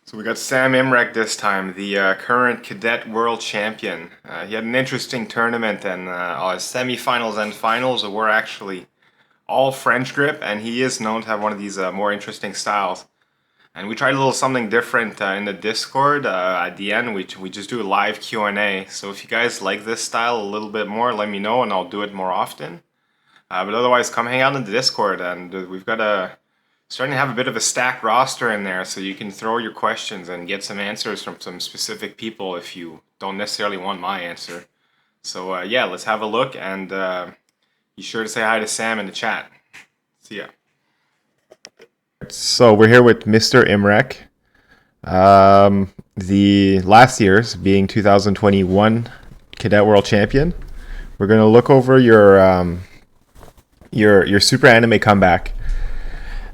So we got Sam Imrek this time, the current Cadet World Champion. He had an interesting tournament, and his semifinals and finals were actually all French grip, and he is known to have one of these more interesting styles. And we tried a little something different in the Discord. At the end, we just do a live Q&A. So if you guys like this style a little bit more, let me know, and I'll do it more often. But otherwise, come hang out in the Discord, and we've got starting to have a bit of a stacked roster in there, so you can throw your questions and get some answers from some specific people if you don't necessarily want my answer. So yeah, let's have a look, and be sure to say hi to Sam in the chat. See ya. So we're here with Mr. Imrek. The last year's being 2021 Cadet World Champion. We're gonna look over your Super Anime comeback.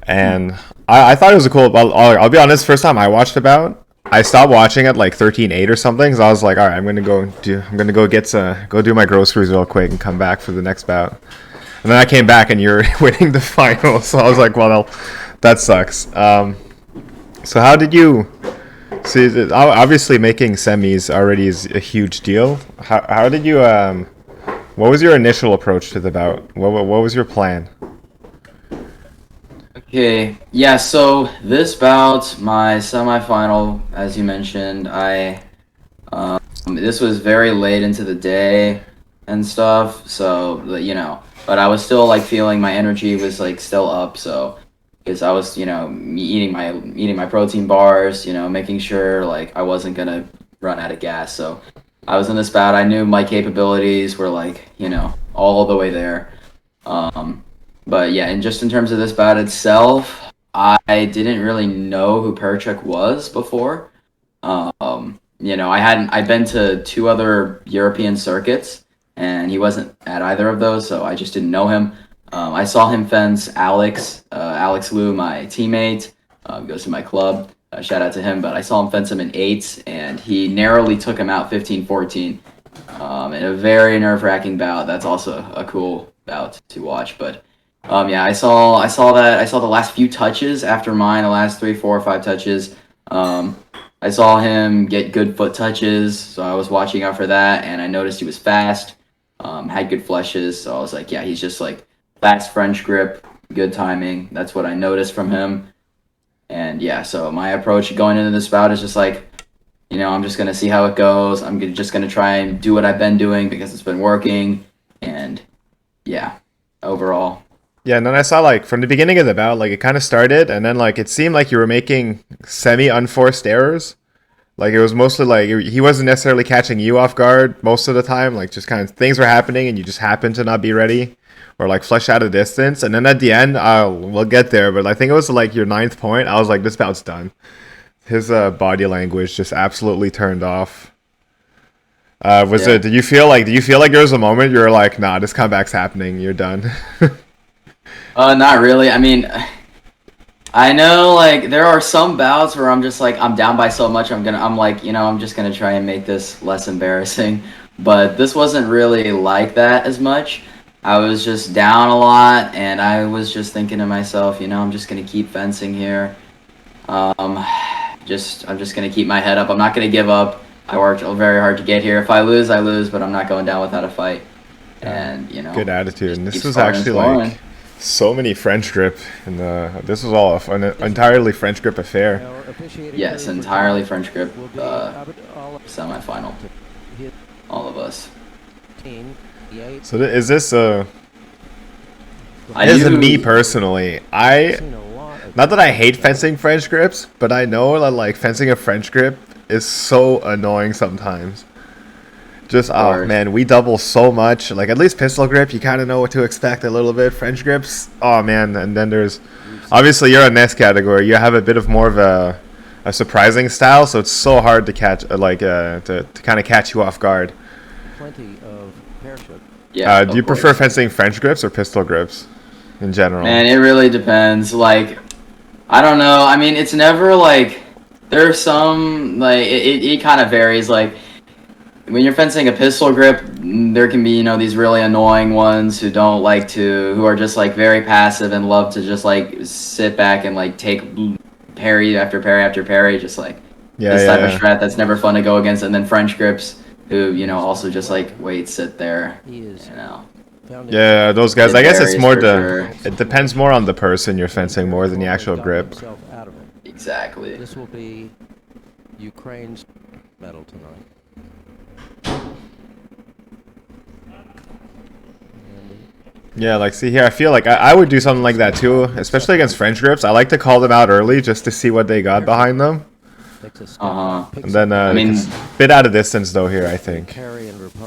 And I thought it was a cool. I'll be honest. First time I watched about, I stopped watching at like 13:8 or something. So I was like, all right, I'm gonna go do my groceries real quick and come back for the next bout. And then I came back and you're winning the final. So I was like, well, that sucks. So how did you see? Obviously, making semis already is a huge deal. How did you? What was your initial approach to the bout? What was your plan? Okay, yeah, so this bout, my semifinal, as you mentioned, this was very late into the day and stuff, so, but I was still, like, feeling my energy was, like, still up, so, because I was, eating my protein bars, making sure, like, I wasn't gonna run out of gas, so I was in this bout, I knew my capabilities were, like, all the way there. But yeah, and just in terms of this bout itself, I didn't really know who Perchuk was before. I'd been to two other European circuits, and he wasn't at either of those, so I just didn't know him. I saw him fence Alex Wu, my teammate, goes to my club. Shout out to him, but I saw him fence him in 8s, and he narrowly took him out 15-14. In a very nerve-wracking bout. That's also a cool bout to watch, but yeah, I saw the last few touches after mine, the last 3, 4, or 5 touches. I saw him get good foot touches, so I was watching out for that, and I noticed he was fast, had good flushes, so I was like, yeah, he's just like fast French grip, good timing. That's what I noticed from him. And yeah, so my approach going into this bout is just like, I'm just going to see how it goes. I'm just going to try and do what I've been doing because it's been working, and yeah, overall. Yeah, and then I saw like from the beginning of the bout, like it kind of started, and then like it seemed like you were making semi-unforced errors. Like it was mostly like he wasn't necessarily catching you off guard most of the time. Like just kind of things were happening, and you just happened to not be ready, or like flush out of distance. And then at the end, we'll get there, but I think it was like your 9th point. I was like, this bout's done. His body language just absolutely turned off. Did you feel like there was a moment you were like, nah, this comeback's happening. You're done. Not really. I mean, I know like there are some bouts where I'm just like I'm down by so much I'm just gonna try and make this less embarrassing. But this wasn't really like that as much. I was just down a lot, and I was just thinking to myself, I'm just gonna keep fencing here. I'm just gonna keep my head up. I'm not gonna give up. I worked very hard to get here. If I lose, I lose, but I'm not going down without a fight. And good attitude. And this was actually like so many French grip, and this was all an entirely French grip affair. Yes, entirely French grip semifinal. All of us. So is this me personally, not that I hate fencing French grips, but I know that like fencing a French grip is so annoying sometimes. Just, oh man, we double so much. Like, at least pistol grip, you kind of know what to expect a little bit. French grips, oh man. And then there's, obviously, you're in this category. You have a bit of more of a surprising style, so it's so hard to catch, to kind of catch you off guard. Plenty of parachute. Yeah. Do you prefer fencing French grips or pistol grips in general? Man, it really depends. Like, I don't know. I mean, it's never like, there's some, like, it kind of varies. Like, when you're fencing a pistol grip, there can be, these really annoying ones who are just like very passive and love to just like sit back and like take parry after parry after parry, just like this type of yeah. strat that's never fun to go against, and then French grips who also just like wait, sit there, He is found Yeah, those guys. I guess it's Varies more for sure. it depends more on the person you're fencing more than the actual grip. himself out of it. Exactly. This will be Ukraine's medal tonight. Yeah, like see here, I feel like I would do something like that too, especially against French grips. I like to call them out early just to see what they got behind them. And then I mean, it's a bit out of distance though here, I think.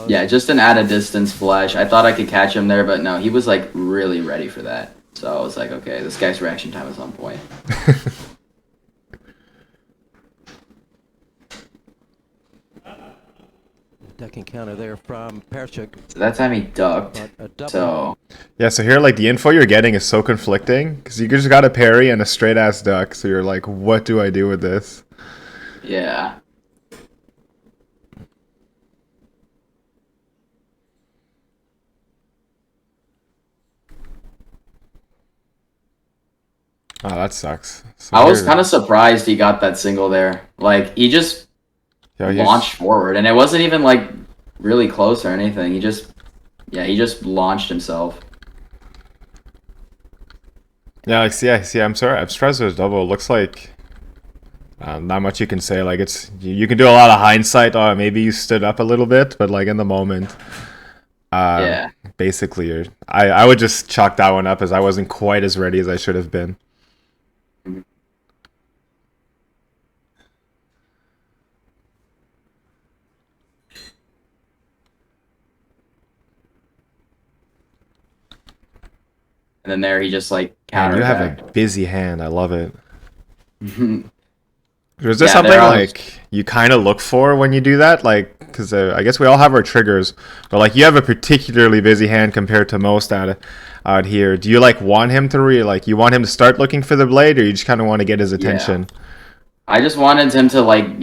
yeah, just an at a distance flash. I thought I could catch him there, but no, he was like really ready for that. So I was like, okay, this guy's reaction time is on point. Ducking counter there from Perchuk. So that time he ducked. So Yeah, so here like the info you're getting is so conflicting because you just got a parry and a straight ass duck. So you're like, what do I do with this? yeah. Oh, that sucks. So I was here- kind of surprised he got that single there. Like he just yeah, he's- launched forward, and it wasn't even like really close or anything. He just launched himself. Yeah, like see, I'm sorry, I'm surprised there's double. It looks like not much you can say. Like it's you can do a lot of hindsight. Oh, maybe you stood up a little bit, but like in the moment, Yeah. basically, I would just chalk that one up as I wasn't quite as ready as I should have been. And then there he just like Man, you have counterattacked. a busy hand. I love it. Mhm. Is there Yeah, something there are- like you kind of look for when you do that? Like, because I guess we all have our triggers, but like you have a particularly busy hand compared to most out here. Do you like want him to you want him to start looking for the blade, or you just kind of want to get his attention? I just wanted him to like,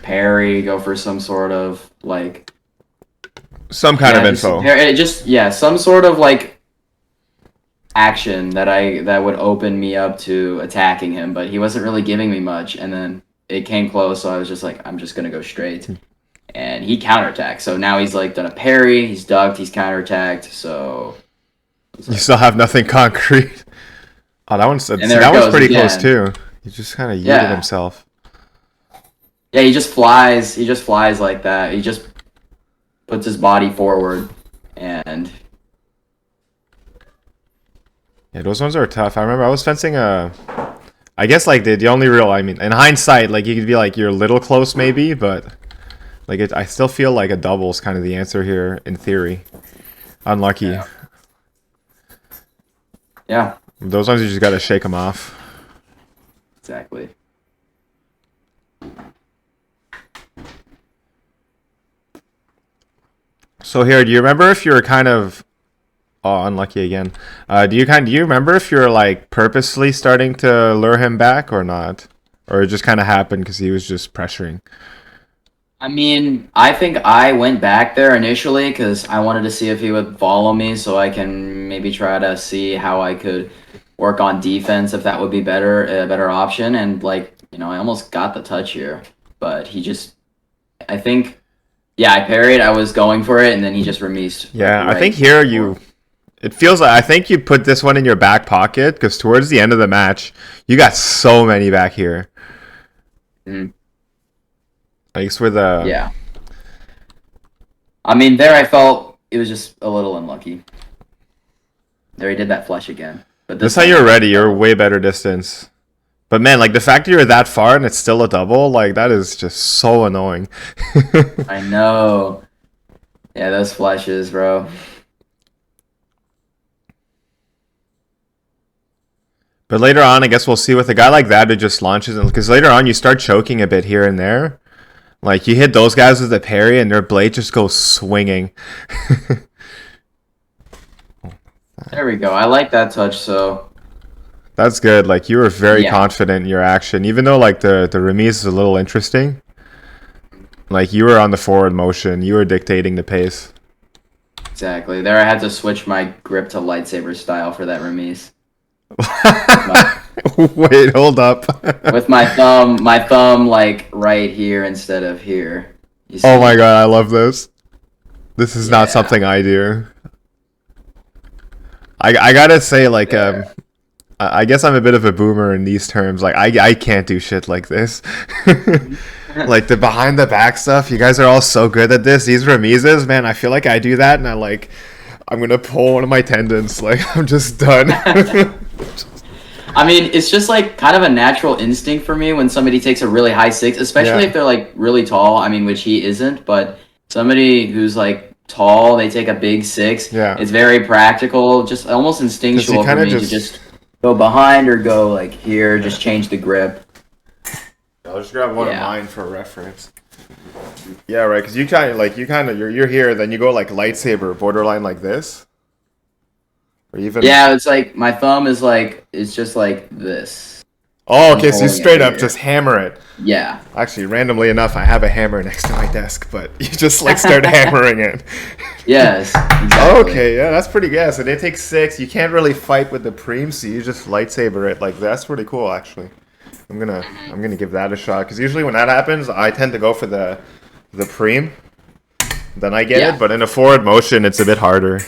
parry, go for some sort of like Some kind of info. some sort of like action that would open me up to attacking him, but he wasn't really giving me much, and then it came close, so I was just like, I'm just gonna go straight. And he counterattacked. So now he's like done a parry, he's ducked, he's counterattacked, so You still have nothing concrete. Oh, that one's there it that one's goes pretty close again. too. He just kind of yeeted Yeah. himself. yeah, he just flies like that. He just puts his body forward, and Yeah, those ones are tough. I remember I was fencing I guess like the only real, I mean, in hindsight, like you could be like you're a little close maybe, but like I still feel like a double is kind of the answer here in theory. Unlucky. yeah, Those ones you just gotta shake them off. exactly. So here, do you remember if you were kind of unlucky again? Do you remember if you're like purposely starting to lure him back or not, or it just kind of happened because he was just pressuring? I mean, I think I went back there initially because I wanted to see if he would follow me so I can maybe try to see how I could work on defense, if that would be a better option. And like, I almost got the touch here, but he just, I think, yeah, I parried, I was going for it, and then he just remised. Yeah, right I think here before. it feels like I think you put this one in your back pocket because towards the end of the match, you got so many back here. Mhm. Like it's with a Yeah. I mean, there I felt it was just a little unlucky. There he did that flush again. But This time you're ready. You're way better distance. But man, like the fact that you're that far and it's still a double, like that is just so annoying. I know. Yeah, those flushes, bro. But later on, I guess we'll see with a guy like that who just launches, because later on you start choking a bit here and there. Like you hit those guys with a parry and their blade just goes swinging. There we go. I like that touch, so That's good. Like you were very Yeah. confident in your action, even though like the remise is a little interesting. Like you were on the forward motion, you were dictating the pace. exactly. There I had to switch my grip to lightsaber style for that remise. Wait, hold up. With my thumb like right here instead of here. You see? Oh my god, I love this. This is not Yeah. something I do. I gotta say, like, There. I guess I'm a bit of a boomer in these terms. Like, I can't do shit like this. Like, the behind the back stuff, you guys are all so good at this. These remises, man, I feel like I do that, and I'm gonna pull one of my tendons. Like, I'm just done. I mean, it's just like kind of a natural instinct for me when somebody takes a really high six, especially Yeah. if they're like really tall. I mean, which he isn't, but somebody who's like tall, they take a big six. Yeah. It's very practical, just almost instinctual for kinda me to just go behind or go like here, just change the grip. I'll just grab one of Yeah. mine for reference. Yeah, right. Because you're here, then you go like lightsaber, borderline like this, or even. Yeah, it's like my thumb is like it's just like this. Oh, okay. So you holding it straight up here. just hammer it. Yeah. Actually, randomly enough, I have a hammer next to my desk, but you just like start hammering it. Yes. Exactly. Okay, yeah, that's pretty good. So they take 6. You can't really fight with the preem, so you just lightsaber it. Like that's pretty cool, actually. I'm gonna give that a shot because usually when that happens, I tend to go for the preem. Then I get Yeah. it, but in a forward motion, it's a bit harder.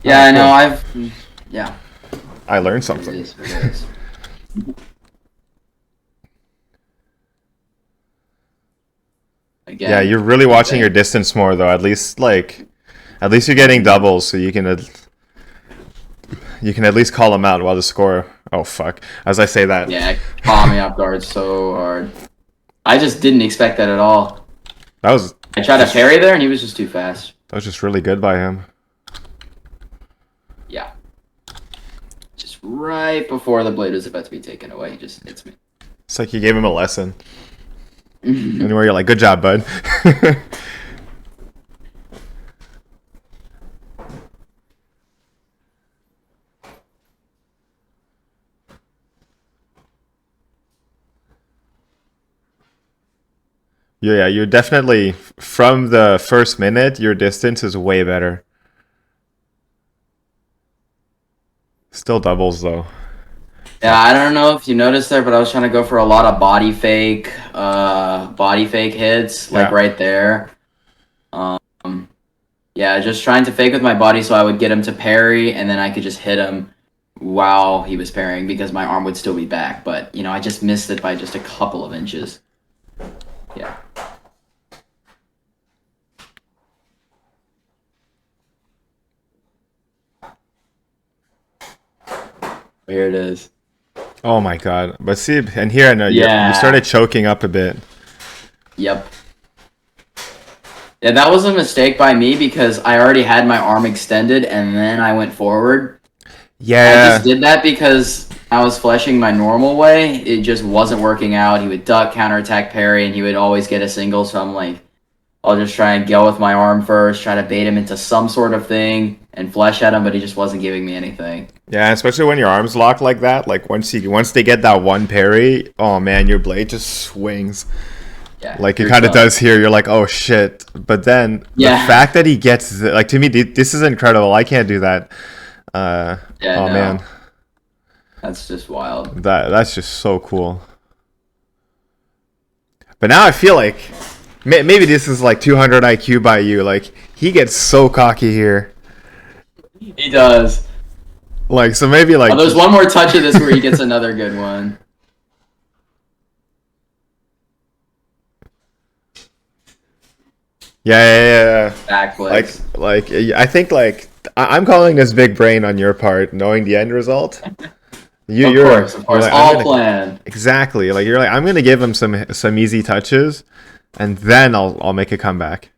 Yeah, I know. cool. Yeah. I learned It something. is. It is. Again. Yeah, you're really watching your distance more though. At least you're getting doubles, so you can at least call them out while the score. Oh fuck! As I say that. Yeah, caught me off guard so hard. I just didn't expect that at all. That was I tried to parry there, and he was just too fast. just really good by him. Yeah. Just right before the blade was about to be taken away, he just hits me. It's like you gave him a lesson. Anywhere you're like, good job, bud. Yeah, you're definitely from the first minute. Your distance is way better. Still doubles though. Yeah, I don't know if you noticed there, but I was trying to go for a lot of body fake hits, like Yeah. right there. Yeah, just trying to fake with my body so I would get him to parry, and then I could just hit him while he was parrying because my arm would still be back. But I just missed it by just a couple of inches. Yeah. Here it is. Oh my god! But see, and here I know you Yeah. started choking up a bit. Yep. Yeah, that was a mistake by me because I already had my arm extended and then I went forward. I Yeah, just did that because I was fleshing my normal way. It just wasn't working out. He would duck, counterattack, parry, and he would always get a single. So I'm like, I'll just try and go with my arm first, try to bait him into some sort of thing and flesh at him, but he just wasn't giving me anything. yeah. Especially when your arms lock like that. Like once they get that one parry, oh man, your blade just swings. Yeah, Like it you're kind of done. does here. You're like, oh shit. But then Yeah. the fact that he gets like to me, this is incredible. I can't do that. Yeah, Oh no. man, That's just wild. that's just so cool. But now I feel like maybe this is like 200 IQ by you. Like he gets so cocky here. He does. Like so maybe like Oh, there's one more touch of this where he gets another good one. yeah. Backflips. Like I think like I'm calling this big brain on your part, knowing the end result. Of course. you're like, I'm All gonna- planned. Exactly. Like you're like I'm gonna give him some easy touches, and then I'll make a comeback.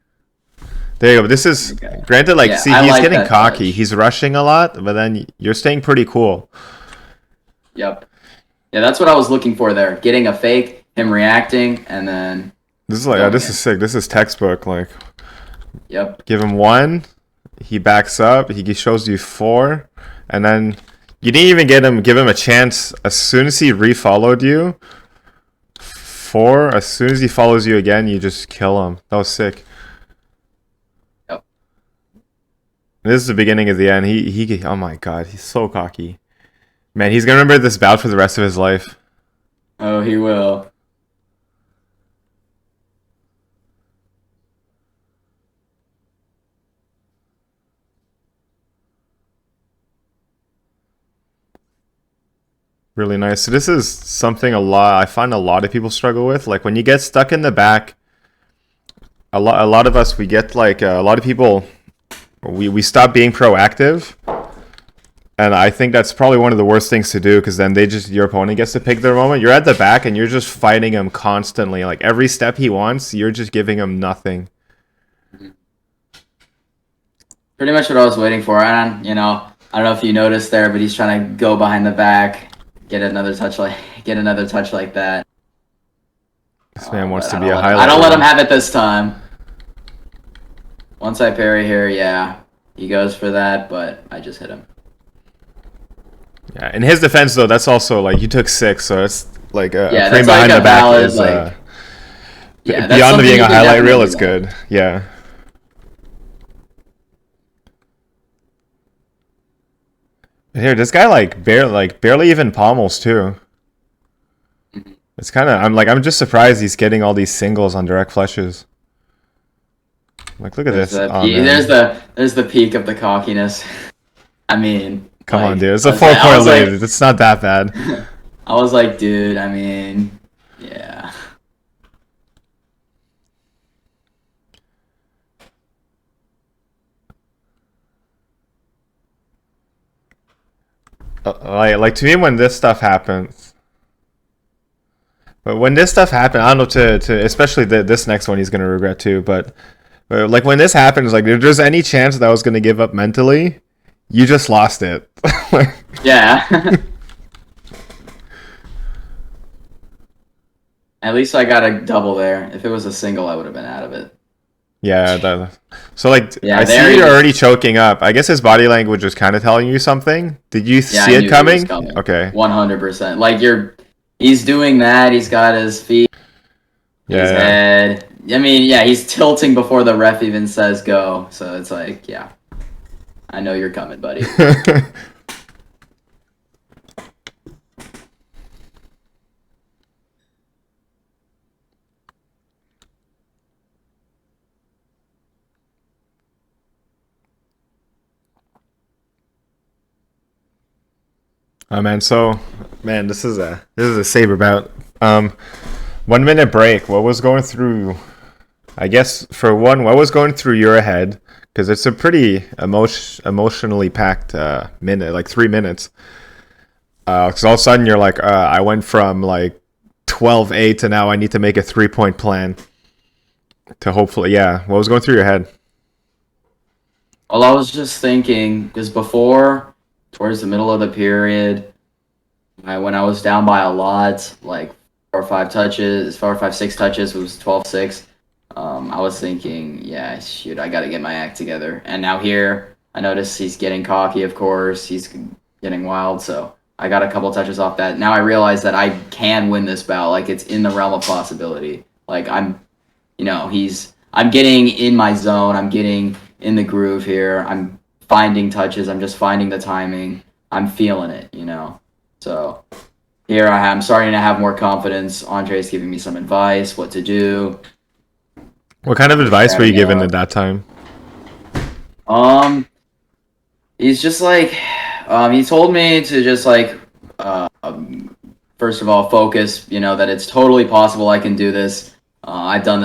There you go. But this is Okay. granted. Like Yeah, see, I he's like getting that cocky. touch. He's rushing a lot, but then you're staying pretty cool. Yep. Yeah, that's what I was looking for there. Getting a fake, him reacting, and then This is like Oh, this yeah. is sick. This is textbook. Like yep. give him 1, he backs up. He shows you 4, and then you didn't even give him a chance. As soon as he refollowed you, 4. As soon as he follows you again, you just kill him. That was sick. Yep. This is the beginning of the end. He oh my god, he's so cocky. Man, he's gonna remember this bout for the rest of his life. Oh, he will. Really nice. So this is something I find a lot of people struggle with. Like when you get stuck in the back, a lot of us we get like a lot of people we stop being proactive. And I think that's probably one of the worst things to do because then your opponent gets to pick their moment. You're at the back and you're just fighting him constantly. Like every step he wants, you're just giving him nothing. Pretty much what I was waiting for. And I don't know if you noticed there, but he's trying to go behind the back, get another touch like that. This man wants to But be a I highlight don't let reel. him have it this time. Once I parry here, yeah, he goes for that, but I just hit him. Yeah, in his defense though, that's also like you took 6, so it's like a Yeah, frame that's like behind a the back valid, is like, yeah, that's beyond something being you a can highlight reel. definitely It's learn. good. Yeah. Here, this guy barely even pommels too. It's kind of I'm just surprised he's getting all these singles on direct flushes. Like look at There's this. the Oh peak, man. there's the peak of the cockiness. I mean, Come on, like dude. It's I a was like, I 4-point was lead. like, It's not that bad. I was like, dude. I mean, yeah. Like to me when this stuff happens. But when this stuff happens, I don't know to especially this next one he's gonna regret too. But like when this happens, like if there's any chance that I was gonna give up mentally, you just lost it. Yeah. At least I got a double there. If it was a single, I would have been out of it. Yeah. So like Yeah, I there see he you're just. already choking up. I guess his body language was kind of telling you something. Did you Yeah, see I it knew he was coming? coming. Okay. 100%. Like he's doing that. He's got his feet, his Yeah. head. I mean, yeah, he's tilting before the ref even says go. So it's like, yeah, I know you're coming, buddy. Yeah. Oh man, so man, this is a saber bout. 1 minute break. What was going through? I guess for one, what was going through your head? Because it's a pretty emotionally packed minute, like 3 minutes. Because all of a sudden you're like, I went from like 12-8 to now I need to make a 3-point plan to hopefully, yeah. What was going through your head? Well, I was just thinking because before, towards the middle of the period, when I was down by a lot, like 4 or 5, 6 touches, it was 12-6. I was thinking, yeah, shoot, I got to get my act together. And now here, I notice he's getting cocky, of course. He's getting wild. So I got a couple touches off that. Now I realize that I can win this bout. Like, it's in the realm of possibility. Like, I'm getting in my zone. I'm getting in the groove here. I'm finding touches. I'm just finding the timing. I'm feeling it. So here I am starting to have more confidence. Andre's giving me some advice, what to do. What kind of advice were you Strapping it given up. at that time? He's just like, he told me to just like, first of all, focus. That it's totally possible I can do this. I've done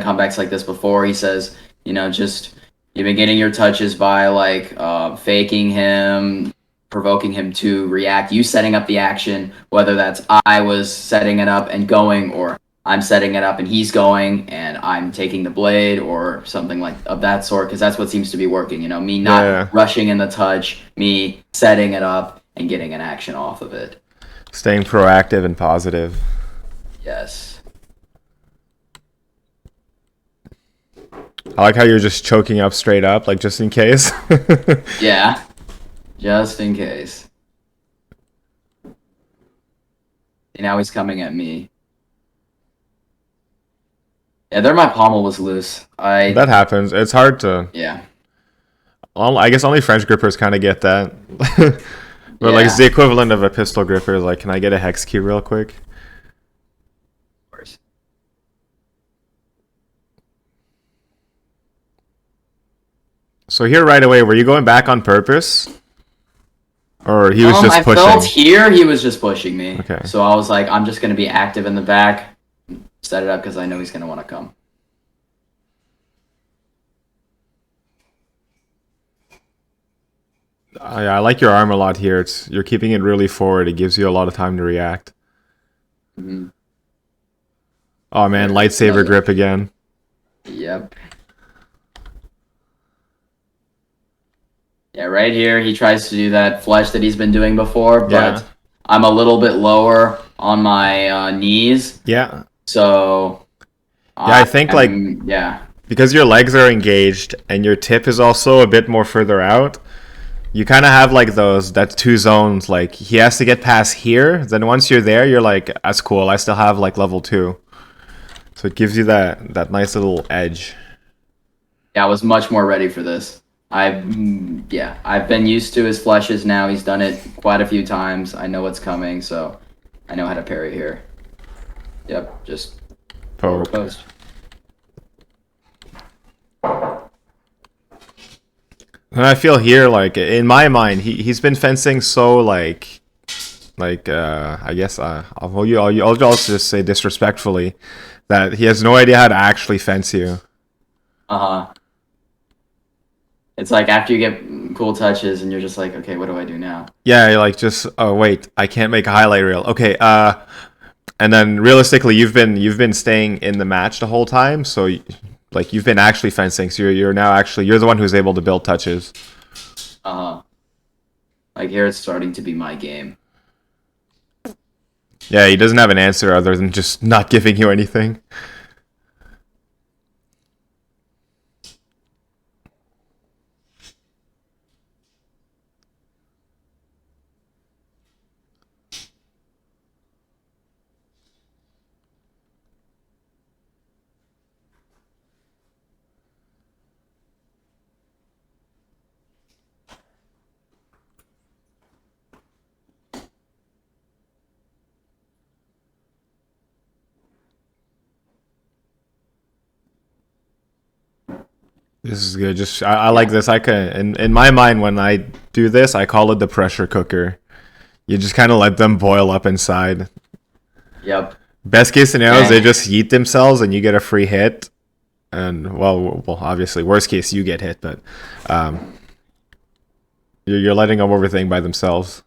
comebacks like this before. He says, just you've been getting your touches by like faking him, provoking him to react. You setting up the action, whether that's I was setting it up and going, or I'm setting it up and he's going and I'm taking the blade or something like of that sort, because that's what seems to be working. Me not Yeah, rushing in the touch, me setting it up and getting an action off of it. staying proactive and positive. Yes. I like how you're just choking up straight up, like just in case. Yeah. Just in case. Now he's coming at me. Yeah, there my pommel was loose. That happens. It's hard to. Yeah. I guess only French grippers kind of get that. But like it's Yeah. the equivalent of a pistol gripper. Like, can I get a hex key real quick? Of course. So here right away, were you going back on purpose? Or he was just I pushing? felt here he was just pushing me. Okay. So I was like, I'm just going to be active in the back, set it up because I know he's going to want to come. I like your arm a lot here. You're keeping it really forward. It gives you a lot of time to react. Mm-hmm. Oh man, lightsaber grip again. Yep. Yeah, right here he tries to do that flesh that he's been doing before, but Yeah. I'm a little bit lower on my knees. Yeah. So Yeah, I think like yeah. because your legs are engaged and your tip is also a bit more further out, you kind of have like that's two zones. Like he has to get past here, then once you're there, you're like, that's cool. I still have like level 2. So it gives you that nice little edge. Yeah, I was much more ready for this. I've been used to his flushes now. He's done it quite a few times. I know what's coming, so I know how to parry here. Yep, just Poke. post. And I feel here, like in my mind, he's been fencing so like I guess I'll just say disrespectfully that he has no idea how to actually fence you. Uh-huh. It's like after you get cool touches and you're just like, okay, what do I do now? Yeah, you're like just oh wait, I can't make a highlight reel. Okay, and then realistically, you've been staying in the match the whole time, so like you've been actually fencing. So you're now actually you're the one who's able to build touches. Uh-huh. Like here it's starting to be my game. Yeah, he doesn't have an answer other than just not giving you anything. This is good. Just I like this. I can in my mind when I do this, I call it the pressure cooker. You just kind of let them boil up inside. Yep. Best case scenario is they just yeet themselves and you get a free hit. And well, obviously, worst case you get hit, but you're letting them overthink by themselves.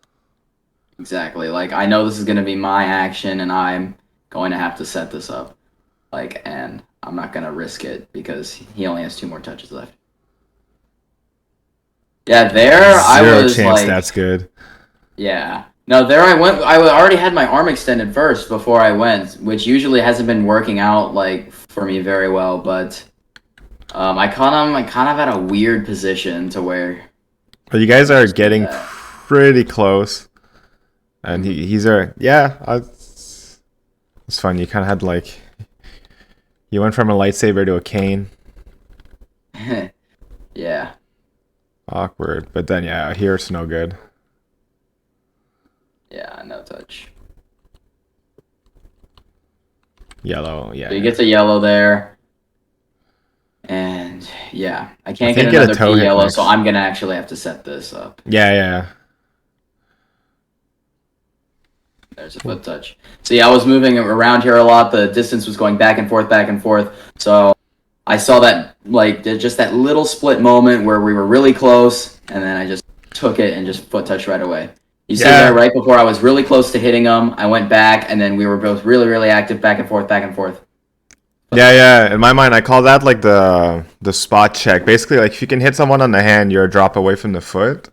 Exactly. Like I know this is going to be my action and I'm going to have to set this up. Like, and I'm not going to risk it because he only has 2 more touches left. Yeah, there I was chance like, that's good. yeah. No, there I went. I already had my arm extended first before I went, which usually hasn't been working out like for me very well. But I caught him. I kind of at a weird position to where. But you guys are getting pretty close, and he's it's fun. You kind of had like. You went from a lightsaber to a cane. Yeah. Awkward, but then yeah, here it's no good. Yeah, no touch. Yellow, yeah. So he gets a yellow there. And yeah, I can't think get another get a toe P hit yellow, next. so I'm gonna actually have to set this up. Yeah. There's a foot touch. So yeah, I was moving around here a lot. The distance was going back and forth. So I saw that like just that little split moment where we were really close, and then I just took it and just foot touched right away. You see there right before I was really close to hitting him, I went back, and then we were both really, really active back and forth. Yeah. In my mind, I call that like the spot check. Basically, like if you can hit someone on the hand, you're a drop away from the foot,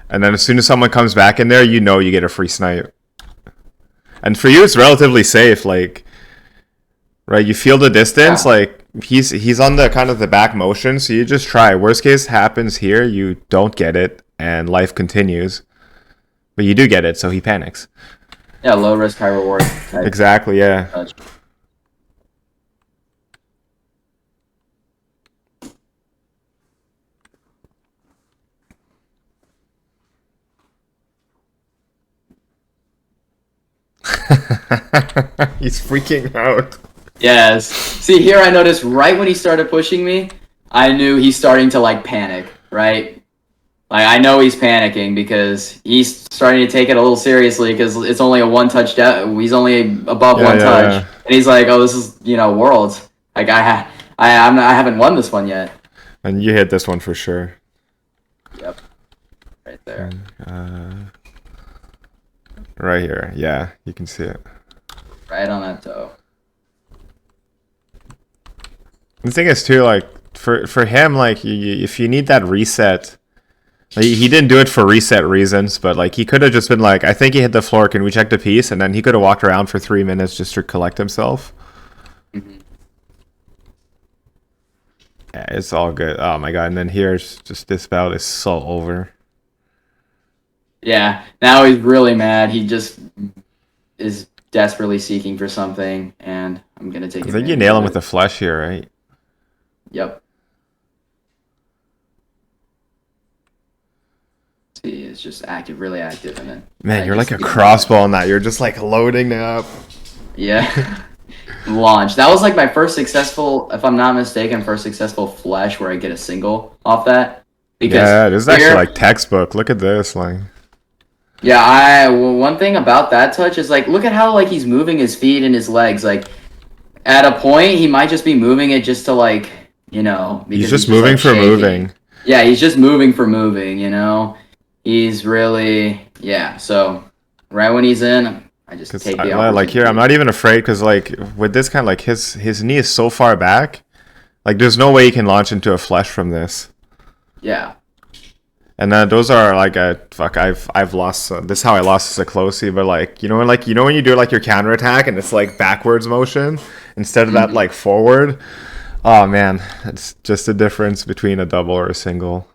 and then as soon as someone comes back in there, you know you get a free snipe. And for you, it's relatively safe. Like, right, you feel the distance. Yeah. Like he's on the kind of the back motion, so you just try. Worst case happens here, you don't get it, and life continues. But you do get it, so he panics. Yeah, low risk, high reward. Exactly. Yeah. Touch. He's freaking out. Yes. See, here I noticed right when he started pushing me, I knew he's starting to like panic, right? Like, I know he's panicking because he's starting to take it a little seriously because it's only a one touch. He's only above one touch, and he's like, "Oh, this is Worlds. Like I haven't won this one yet." And you hit this one for sure. Yep, right there. Right here, yeah, you can see it. Right on that toe. The thing is too, like for him, like if you need that reset. He didn't do it for reset reasons, but like he could have just been like, I think he hit the floor. Can we check the piece? And then he could have walked around for 3 minutes just to collect himself. Mm-hmm. Yeah, it's all good. Oh my god! And then here's just this bout is so over. Yeah, now he's really mad. He just is desperately seeking for something, and I'm gonna take. I think you nail him with the flush here, right? Yep. See, it's just active, really active, and then. Man, you're like a crossbow on that. You're just like loading up. Yeah. Launch. That was like my first successful, if I'm not mistaken, flash where I get a single off that. Because yeah, this is actually like textbook. Look at this, like. Yeah, one thing about that touch is like, look at how like he's moving his feet and his legs. Like, at a point, he might just be moving it just to like, He's just moving like for moving. Yeah, he's just moving for moving. He's really So right when he's in, I just take the opportunity. Like here, I'm not even afraid because like with this kind of like his knee is so far back, like there's no way he can launch into a flush from this. Yeah. And those are like I've lost. This is how I lost Ciclosi, but like when you do like your counter attack and it's like backwards motion instead of that like forward. Oh man, it's just a difference between a double or a single.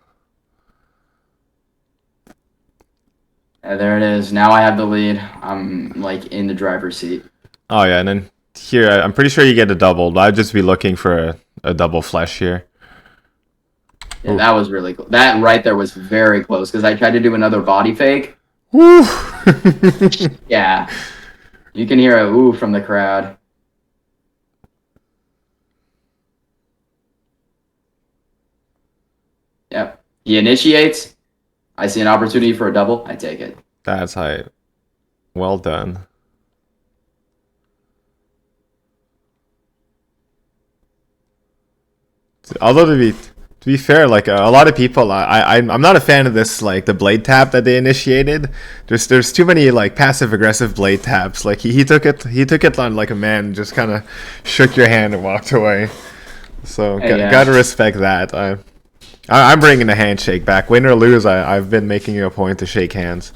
Yeah, there it is. Now I have the lead. I'm like in the driver's seat. Oh yeah, and then here I'm pretty sure you get a double. I'd just be looking for a double flush here. Yeah, that was really cool. That right there was very close because I tried to do another body fake. Woo! Yeah. You can hear a ooh from the crowd. Yep. He initiates. I see an opportunity for a double. I take it. That's hype. Well done. Although to be fair, like a lot of people, I'm not a fan of this, like the blade tap that they initiated. There's too many like passive aggressive blade taps. Like he took it on like a man, just kind of shook your hand and walked away. So gotta respect that. I'm bringing the handshake back. Win or lose, I've been making it a point to shake hands.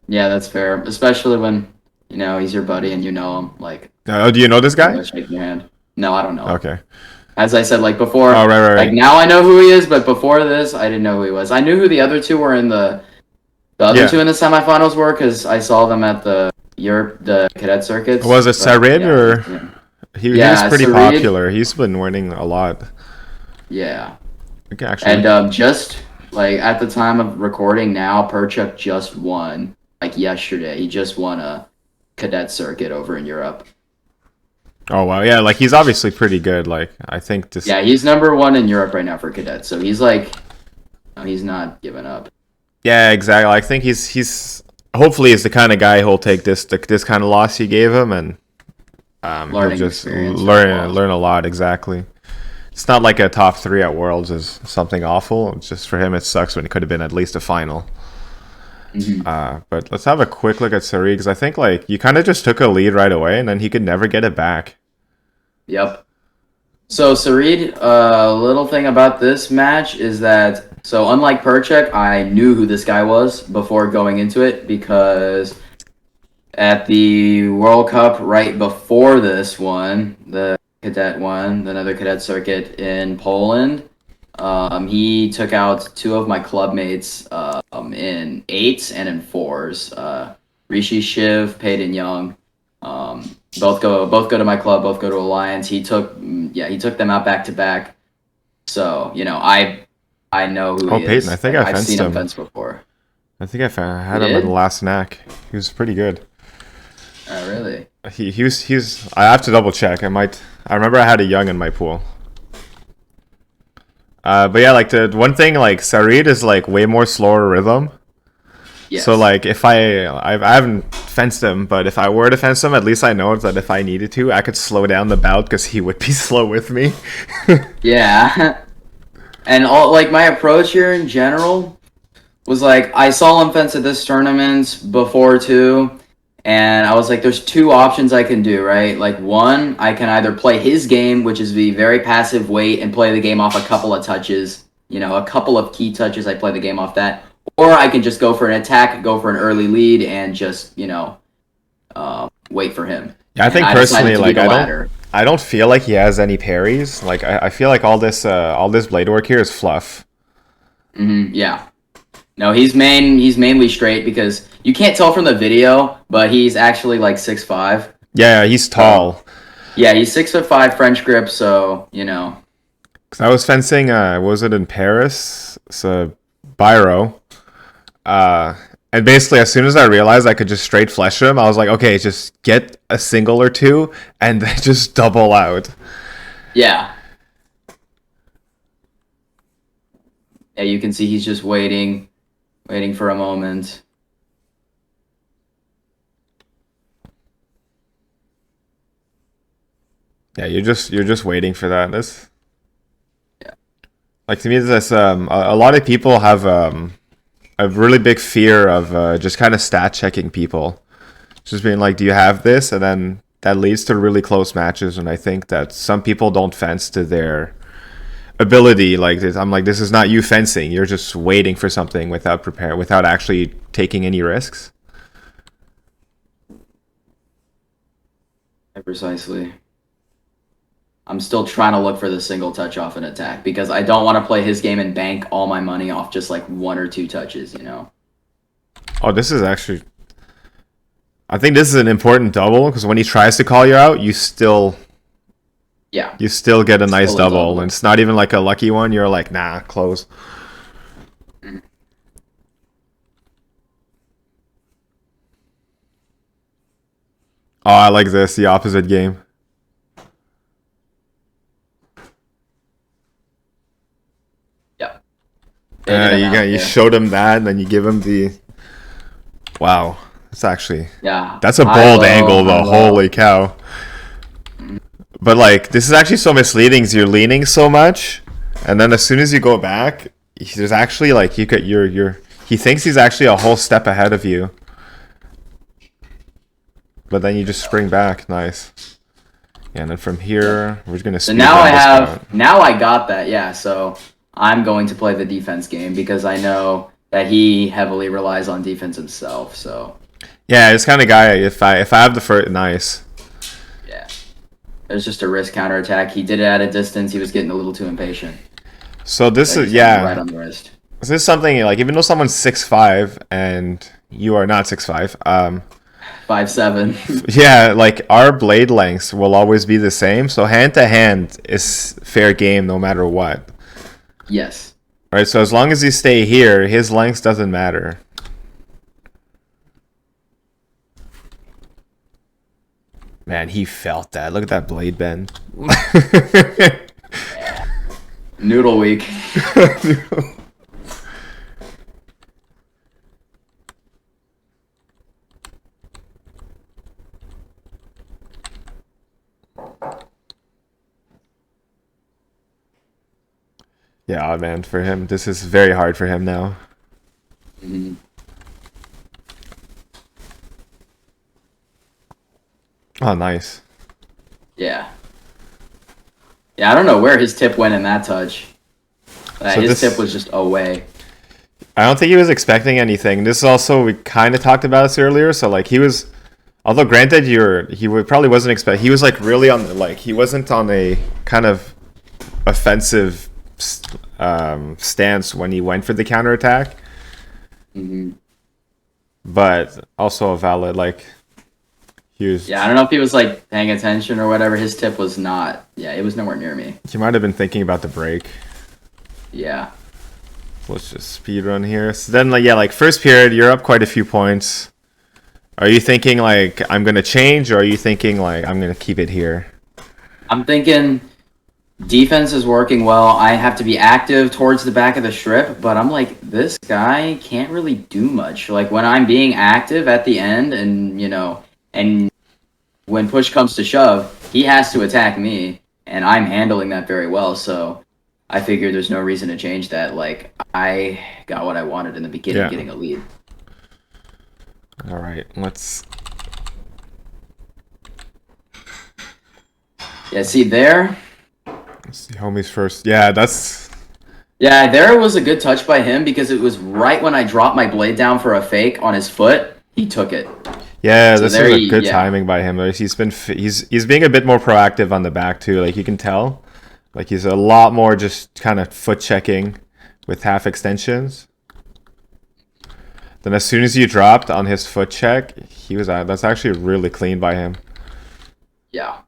Yeah, that's fair, especially when he's your buddy and you know him. Like, do you know this guy? Shake your hand. No, I don't know. Okay. As I said, like before, right. Like now I know who he is, but before this, I didn't know who he was. I knew who the other two were in the other two in the semifinals were because I saw them at the cadet circuits. Was it Sarid or? Yeah. He was pretty popular. He's been winning a lot. Yeah. Okay, actually. And just like at the time of recording now, Perchuk just won like yesterday. He just won a cadet circuit over in Europe. Oh wow, yeah, like he's obviously pretty good. Like I think this. Yeah, he's #1 in Europe right now for cadets, so he's like, he's not giving up. Yeah, exactly. I think he's hopefully is the kind of guy who'll take this kind of loss you gave him and he'll just learn a lot. Exactly. It's not like a top 3 at Worlds is something awful. It's just for him, it sucks when it could have been at least a final. Mm-hmm. But let's have a quick look at Sarid because I think like you kind of just took a lead right away and then he could never get it back. Yep. So Sarid, a little thing about this match is that unlike Perchek, I knew who this guy was before going into it because at the World Cup right before this one, the cadet one, another cadet circuit in Poland. He took out 2 of my club mates in 8s and in 4s. Rishi Shiv, Peyton Young. Both go to my club, both go to Alliance. He took them out back to back. So, I know who he is. Peyton, I think I've seen him fence before. I think I had him in the last snack. He was pretty good. Oh, really? He was I have to double check. I remember I had a young in my pool. But yeah, like the one thing, like Sarid is like way more slower rhythm. Yes. So like if I haven't fenced him, but if I were to fence him, at least I know that if I needed to, I could slow down the bout because he would be slow with me. Yeah. And all like my approach here in general was like I saw him fence at this tournament before too, and I was like, there's two options I can do, right? Like one, I can either play his game, which is be very passive, wait, and play the game off a couple of touches, a couple of key touches. I play the game off that, or I can just go for an attack, go for an early lead, and just wait for him. Yeah, I think And personally, decided to be like the latter. I don't feel like he has any parries. Like I feel like all this blade work here is fluff. Yeah. No, he's mainly straight because you can't tell from the video, but he's actually like 6'5". Yeah, he's tall. Yeah, he's 6'5" French grip, so. Cause I was fencing. Was it in Paris? So Biro. And basically, as soon as I realized I could just straight flesh him, I was like, okay, just get a single or two and then just double out. Yeah. Yeah, you can see he's just waiting for a moment. Yeah, you're just waiting for that. This, Yeah. like to me, this a lot of people have a really big fear of just kind of stat checking people, just being like, do you have this? And then that leads to really close matches. And I think that some people don't fence to their ability. Like this, I'm like, this is not you fencing. You're just waiting for something without actually taking any risks. Yeah, precisely. I'm still trying to look for the single touch off an attack because I don't want to play his game and bank all my money off just like one or two touches, Oh, this is actually. I think this is an important double because when he tries to call you out, you still Yeah. get a nice Still a double, double. and it's not even like a lucky one. You're like, nah, close. Oh, I like this. The opposite game. Yeah. You showed him that, and then you give him the. Wow, that's actually Yeah. that's a High bold low, angle high though. low. Holy cow! But like, this is actually so misleading. 'Cause you're leaning so much, and then as soon as you go back, there's actually like you could you're he thinks he's actually a whole step ahead of you, but then you just spring back. Nice. Yeah, and then from here we're just gonna. So now I got that. Yeah. So I'm going to play the defense game because I know that he heavily relies on defense himself. So Yeah, this kind of guy. If I have the first, nice. yeah, it was just a risk counterattack. He did it at a distance. He was getting a little too impatient. So this So is he got him right on the wrist. This is something like even though someone's 6'5" and you are not 6'5", 5'7". yeah, like our blade lengths will always be the same. So hand to hand is fair game no matter what. Yes. Right, so as long as you stay here, his length doesn't matter. Man, he felt that. Look at that blade bend. Noodle week. Yeah, man, for him, this is very hard for him now. Mhm. Oh, nice. Yeah. Yeah, I don't know where his tip went in that touch. So His this- tip was just away. I don't think he was expecting anything. This is also, we kind of talked about this earlier. So like he was, although granted probably wasn't expect. He was like really on the, like he wasn't on a kind of offensive stance when he went for the counterattack. Hmm. But also a valid like he was. Yeah, I don't know if he was like paying attention or whatever. His tip was not. Yeah, it was nowhere near me. He might have been thinking about the break. Yeah. Let's just speed run here. So then, like first period, you're up quite a few points. Are you thinking like I'm gonna change, or are you thinking like I'm gonna keep it here? I'm thinking defense is working well. I have to be active towards the back of the strip, but I'm like, this guy can't really do much. Like when I'm being active at the end and, and when push comes to shove, he has to attack me and I'm handling that very well. So I figured there's no reason to change that. Like I got what I wanted in the beginning, getting a lead. All right, let's... Yeah, see there? Let's see homies first. Yeah, that's... Yeah, there was a good touch by him because it was right when I dropped my blade down for a fake on his foot. He took it. Yeah, so this is a good timing by him. He's being a bit more proactive on the back too. Like you can tell, like he's a lot more just kind of foot checking with half extensions. Then as soon as you dropped on his foot check, he was out. That's actually really clean by him. Yeah.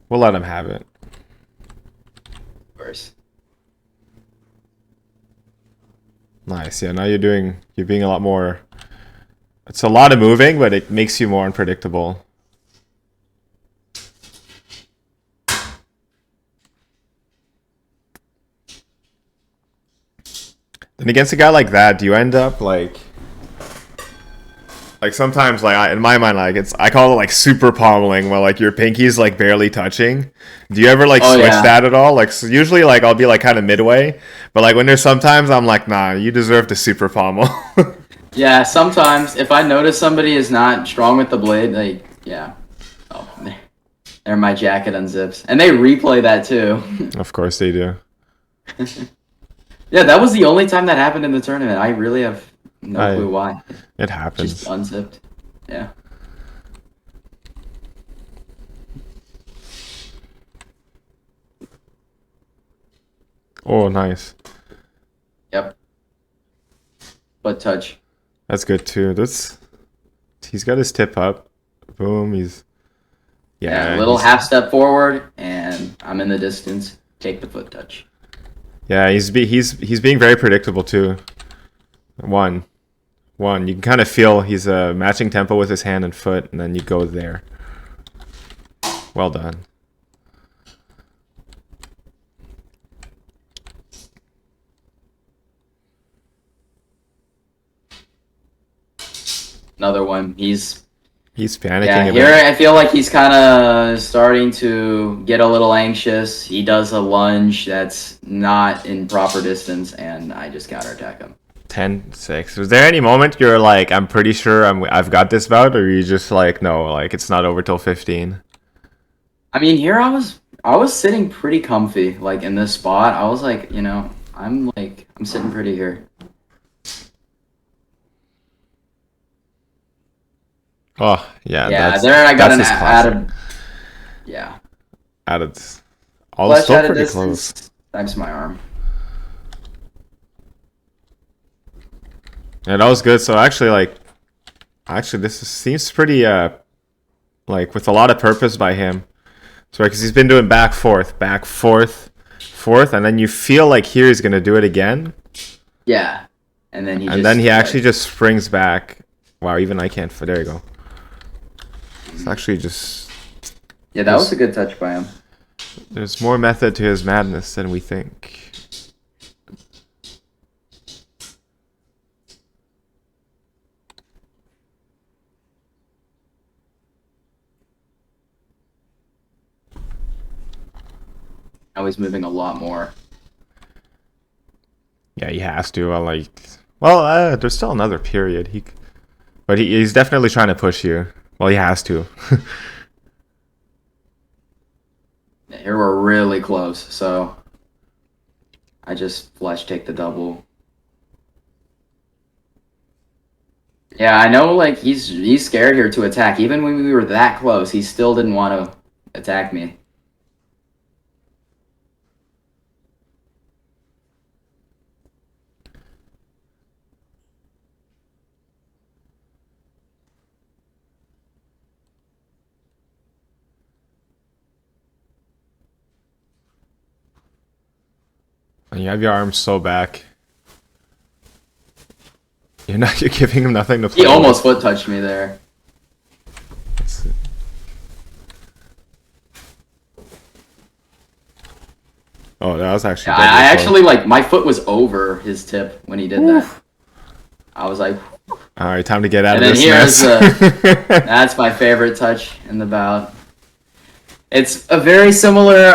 We'll let him have it. Of course. Nice. Yeah, now you're being a lot more... It's a lot of moving, but it makes you more unpredictable. Then against a guy like that, do you end up like sometimes in my mind I call it like super pommeling where like your pinky's like barely touching. Do you ever switch that at all? Like so usually I'll be like kind of midway, but like when there's sometimes I'm like, nah, you deserve to super pommel. Yeah, sometimes if I notice somebody is not strong with the blade, there my jacket unzips. And they replay that too. Of course they do. Yeah, that was the only time that happened in the tournament. I really have no clue why. It happens. Just unzipped. Yeah. Oh, nice. Yep. Butt touch. That's good too. He's got his tip up. Boom. A little half step forward, and I'm in the distance. Take the foot touch. Yeah, he's being very predictable too. One. You can kind of feel he's matching tempo with his hand and foot, and then you go there. Well done. Another one. He's panicking. Yeah, here I feel like he's kind of starting to get a little anxious. He does a lunge that's not in proper distance, and I just counterattack him. 10-6. Was there any moment you're like, I'm pretty sure I've got this bout, or are you just like, no, like it's not over till 15? I mean, here I was sitting pretty comfy, like in this spot. I was like, I'm sitting pretty here. Oh, yeah. Yeah, there I got an added. Yeah. Added. All the still pretty distance, close. Thanks my arm. Yeah, that was good. So actually, seems pretty, with a lot of purpose by him. So, because he's been doing back, forth, fourth, and then you feel like here he's going to do it again. Yeah. And then he actually just springs back. Wow, even I can't. There you go. It's actually just... Yeah, that was a good touch by him. There's more method to his madness than we think. Now he's moving a lot more. Yeah, he has to. There's still another period. But he's definitely trying to push you. Well, he has to. Here we're really close, so I just flash take the double. Yeah, I know, he's scared here to attack. Even when we were that close, he still didn't want to attack me. And you have your arms so back. You're giving him nothing to play He almost foot touched me there. Oh, that was actually. Yeah, deadly I close. actually like my foot was over his tip when he did that. I was like, All right, time to get out and of then this here's mess. that's my favorite touch in the bout. It's a very similar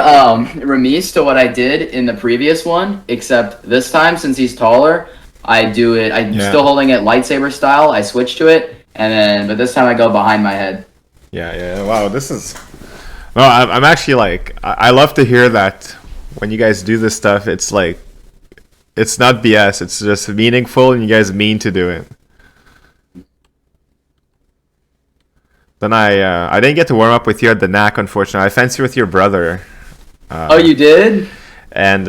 remise to what I did in the previous one, except this time since he's taller, I do it. I'm Yeah. still holding it lightsaber style. I switch to it, but this time I go behind my head. Yeah. Wow, this is. No, I'm actually like, I love to hear that when you guys do this stuff. It's like, it's not BS. It's just meaningful, and you guys mean to do it. Then I didn't get to warm up with you at the knack, unfortunately. I fenced with your brother. Oh, you did? And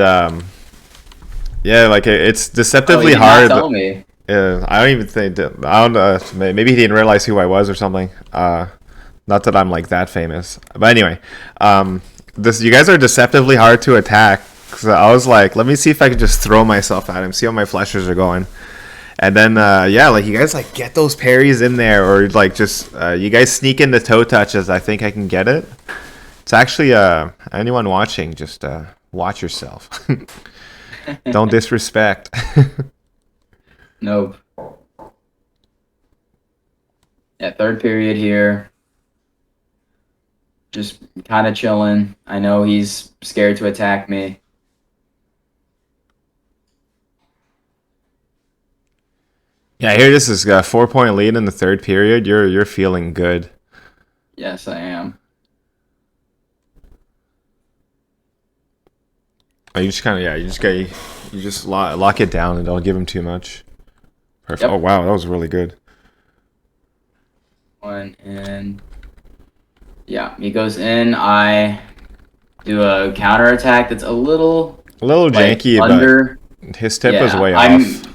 yeah, like it's Oh, you deceptively did hard. not tell me. I don't even think I don't know. Maybe he didn't realize who I was or something. Not that I'm like that famous, but anyway, this you guys are deceptively hard to attack. So I was like, let me see if I can just throw myself at him, see how my fleshers are going, and then yeah, like you guys like get those parries in there, or like just you guys sneak in the toe touches. I think I can get it. It's actually anyone watching, just watch yourself. Don't disrespect. Nope. Yeah, third period here. Just kind of chilling. I know he's scared to attack me. Yeah, here this is a 4-point lead in the third period. You're feeling good. Yes, I am. You just kind of you just lock it down and don't give him too much. Perfect. Yep. Oh wow, that was really good. One and yeah, he goes in. I do a counter attack that's a little A little like janky, under. but his tip was Yeah, way I'm. off.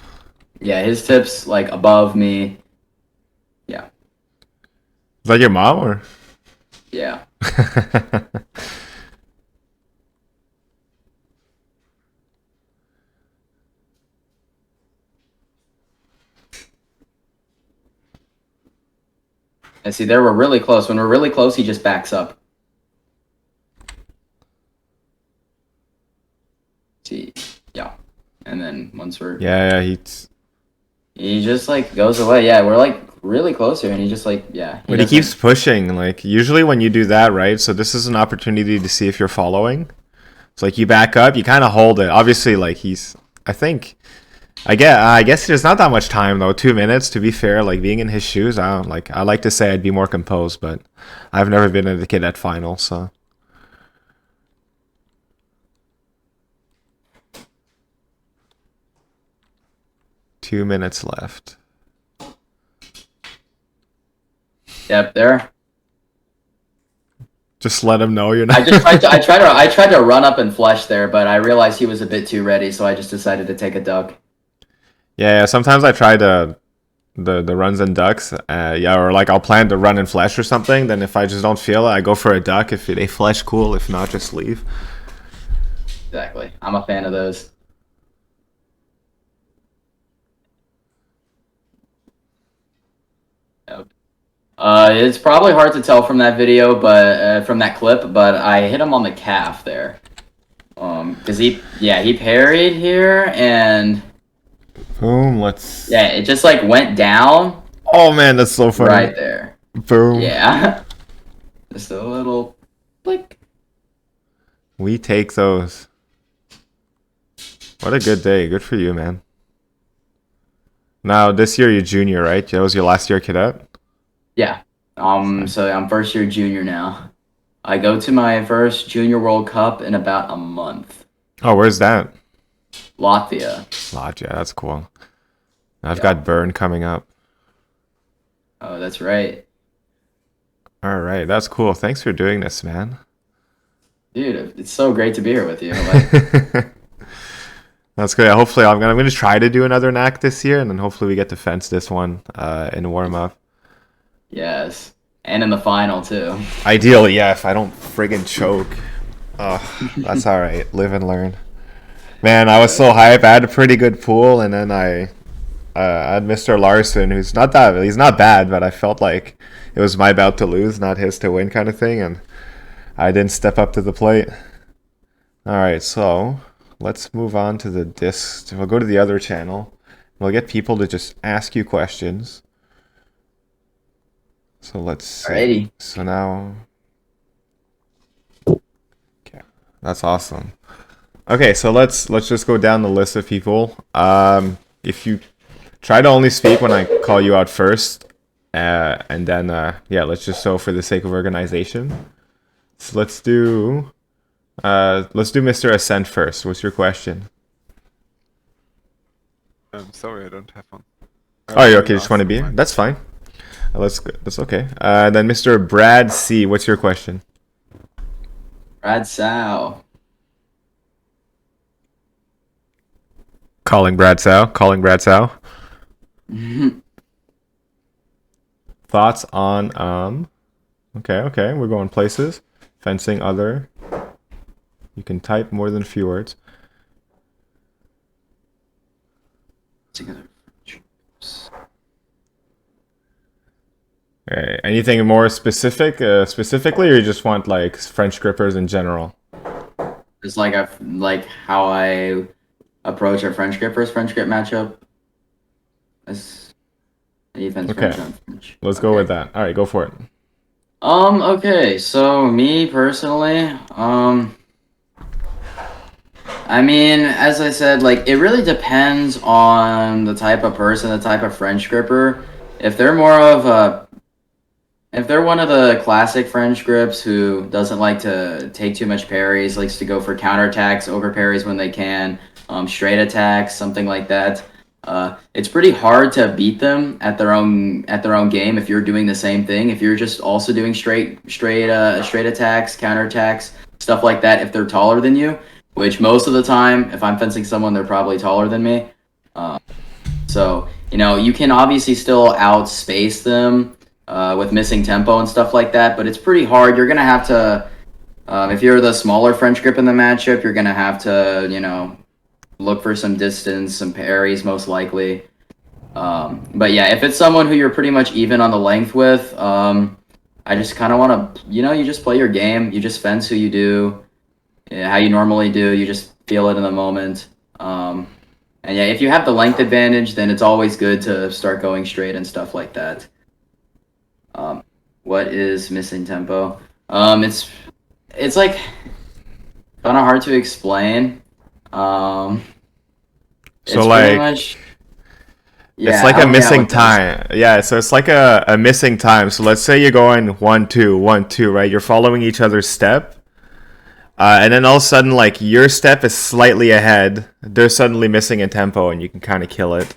Yeah, his tip's like above me. Yeah, Is that your mom or? yeah. And see, there we're really close. When we're really close, he just backs up. See, yeah, and then once we're Yeah, he just like goes away. Yeah, we're like really close here, and he just like yeah. but he keeps pushing. Like usually when you do that, right? So this is an opportunity to see if you're following. It's like you back up, you kind of hold it. Obviously, like I guess there's not that much time though. 2 minutes to be fair. Like being in his shoes, I don't like. I like to say I'd be more composed, but I've never been in the cadet final, so. Two minutes left. Yep, there. Just let him know you're not. I tried to run up and flush there, but I realized he was a bit too ready, so I just decided to take a duck. Yeah, sometimes I try the runs and ducks. Or like I'll plan to run and flesh or something. Then if I just don't feel it, I go for a duck. If they flesh, cool. If not, just leave. Exactly. I'm a fan of those. Yep. It's probably hard to tell from that video, but from that clip, but I hit him on the calf there. Because he parried here, and Boom. yeah, it just like went down Oh man, that's so funny. right there. Boom. Yeah. Just a little click. We take those. What a good day. Good for you, man. Now this year you're junior, right? That was your last year cadet. Yeah. So I'm first year junior now. I go to my first Junior World Cup in about a month. Oh, where's that? Latvia. Latvia. That's cool. I've got Burn coming up. Oh, that's right. All right, that's cool. Thanks for doing this, man. Dude, it's so great to be here with you. Like, That's good. Hopefully, I'm gonna try to do another knack this year, and then hopefully we get to fence this one in warm up. yes. And in the final, too. Ideally, yeah. If I don't friggin' choke, that's all right. Live and learn. Man, I was so hype. I had a pretty good pool, and then I had Mr. Larson, he's not bad, but I felt like it was my bout to lose, not his to win, kind of thing, and I didn't step up to the plate. All right, so let's move on to the disc. We'll go to the other channel. We'll get people to just ask you questions. So let's see. Alrighty. So now, okay, that's awesome. Okay, so let's just go down the list of people. If you try to only speak when I call you out first, and then yeah, let's just so for the sake of organization. So let's do Mr. Ascent first. What's your question? Sorry, I don't have one. Oh, you okay? Just want to be here? That's fine. That's okay. Then Mr. Brad C. What's your question? Brad Sow. Calling Brad Sow. Calling Brad Sow. Thoughts on Okay, we're going places. Fencing other. You can type more than a few words. Okay, anything more specifically, or you just want like French grippers in general? Just like how I approach a French grip matchup. As defense Okay. French on French. Let's go with that. All right, go for it. Okay, so me personally, I mean, as I said, like, it really depends on the type of person, the type of French gripper. If they're one of the classic French grips who doesn't like to take too much parries, likes to go for counterattacks, over parries when they can, straight attacks, something like that. It's pretty hard to beat them at their own game if you're doing the same thing. If you're just also doing straight attacks, counterattacks, stuff like that. If they're taller than you, which most of the time, if I'm fencing someone, they're probably taller than me. So you can obviously still outspace them with missing tempo and stuff like that, but it's pretty hard. You're gonna have to, if you're the smaller French grip in the matchup, you're gonna have to look for some distance, some parries most likely. But yeah, if it's someone who you're pretty much even on the length with, I just kind of want to, you just play your game. You just fence who you do, how you normally do. You just feel it in the moment. And yeah, if you have the length advantage, then it's always good to start going straight and stuff like that. What is missing tempo? It's like kind of hard to explain. So It's like, pretty much, it's like a help me out missing with this. time. Yeah, so it's like a missing time. So let's say you're going 1-2, 1-2, right? You're following each other's step. And then all of a sudden, like, your step is slightly ahead. They're suddenly missing a tempo, and you can kind of kill it.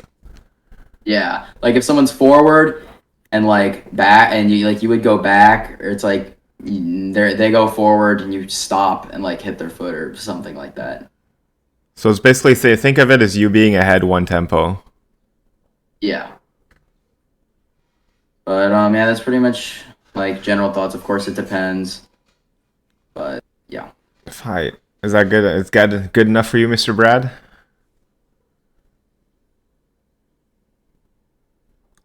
Yeah, like if someone's forward and like back, and you would go back, or it's like they go forward and you stop and like hit their foot or something like that. So it's basically, think of it as you being ahead one tempo. Yeah. But yeah, that's pretty much like general thoughts. Of course, it depends. But yeah. Hi. Is that good? Is that good enough for you, Mr. Brad?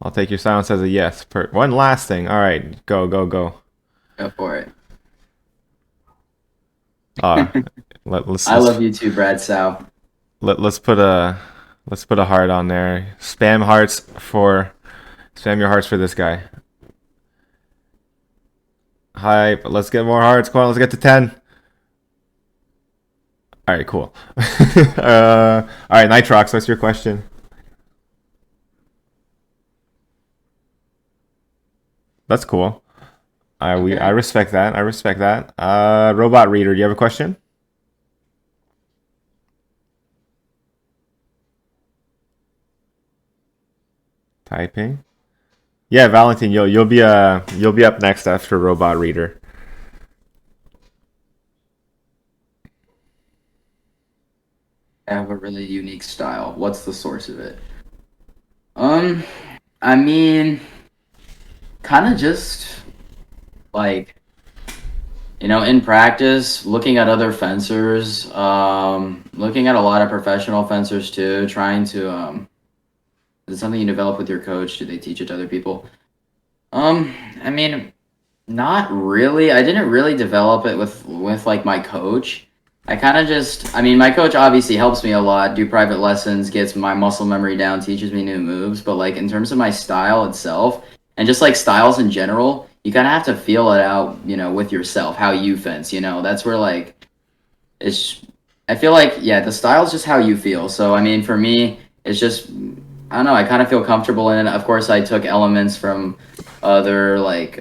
I'll take your silence as a yes. One last thing. All right, go. Go for it. Let's I love you too, Brad Sow. let's put a heart on there. Spam your hearts for this guy. Hi, but let's get more hearts. Come on, let's get to 10. All right, cool. All right, Nitrox, what's your question? That's cool. I respect that. I respect that. Robot Reader, do you have a question? Typing. Yeah, Valentine, you'll be up next after Robot Reader. I have a really unique style. What's the source of it? I mean, kind of just like, in practice, looking at other fencers, looking at a lot of professional fencers too, trying to, is it something you develop with your coach? Do they teach it to other people? I mean, not really. I didn't really develop it with like my coach. I kind of just, I mean, my coach obviously helps me a lot, do private lessons, gets my muscle memory down, teaches me new moves. But like in terms of my style itself, and just like styles in general, you kind of have to feel it out, with yourself, how you fence. That's where like it's. I feel like yeah, the style's just how you feel. So I mean, for me, it's just I don't know. I kind of feel comfortable in it. Of course, I took elements from other like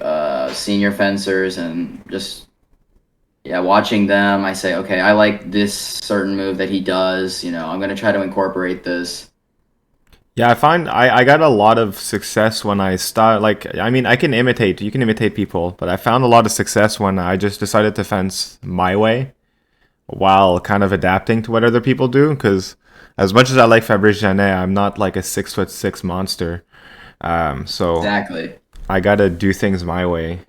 senior fencers and just yeah, watching them, I say, okay, I like this certain move that he does. I'm gonna try to incorporate this. Yeah, I find I got a lot of success when I start. Like, I mean, you can imitate people, but I found a lot of success when I just decided to fence my way while kind of adapting to what other people do. Because as much as I like Fabrice Genet, I'm not like a 6'6" monster. So Exactly. I gotta do things my way.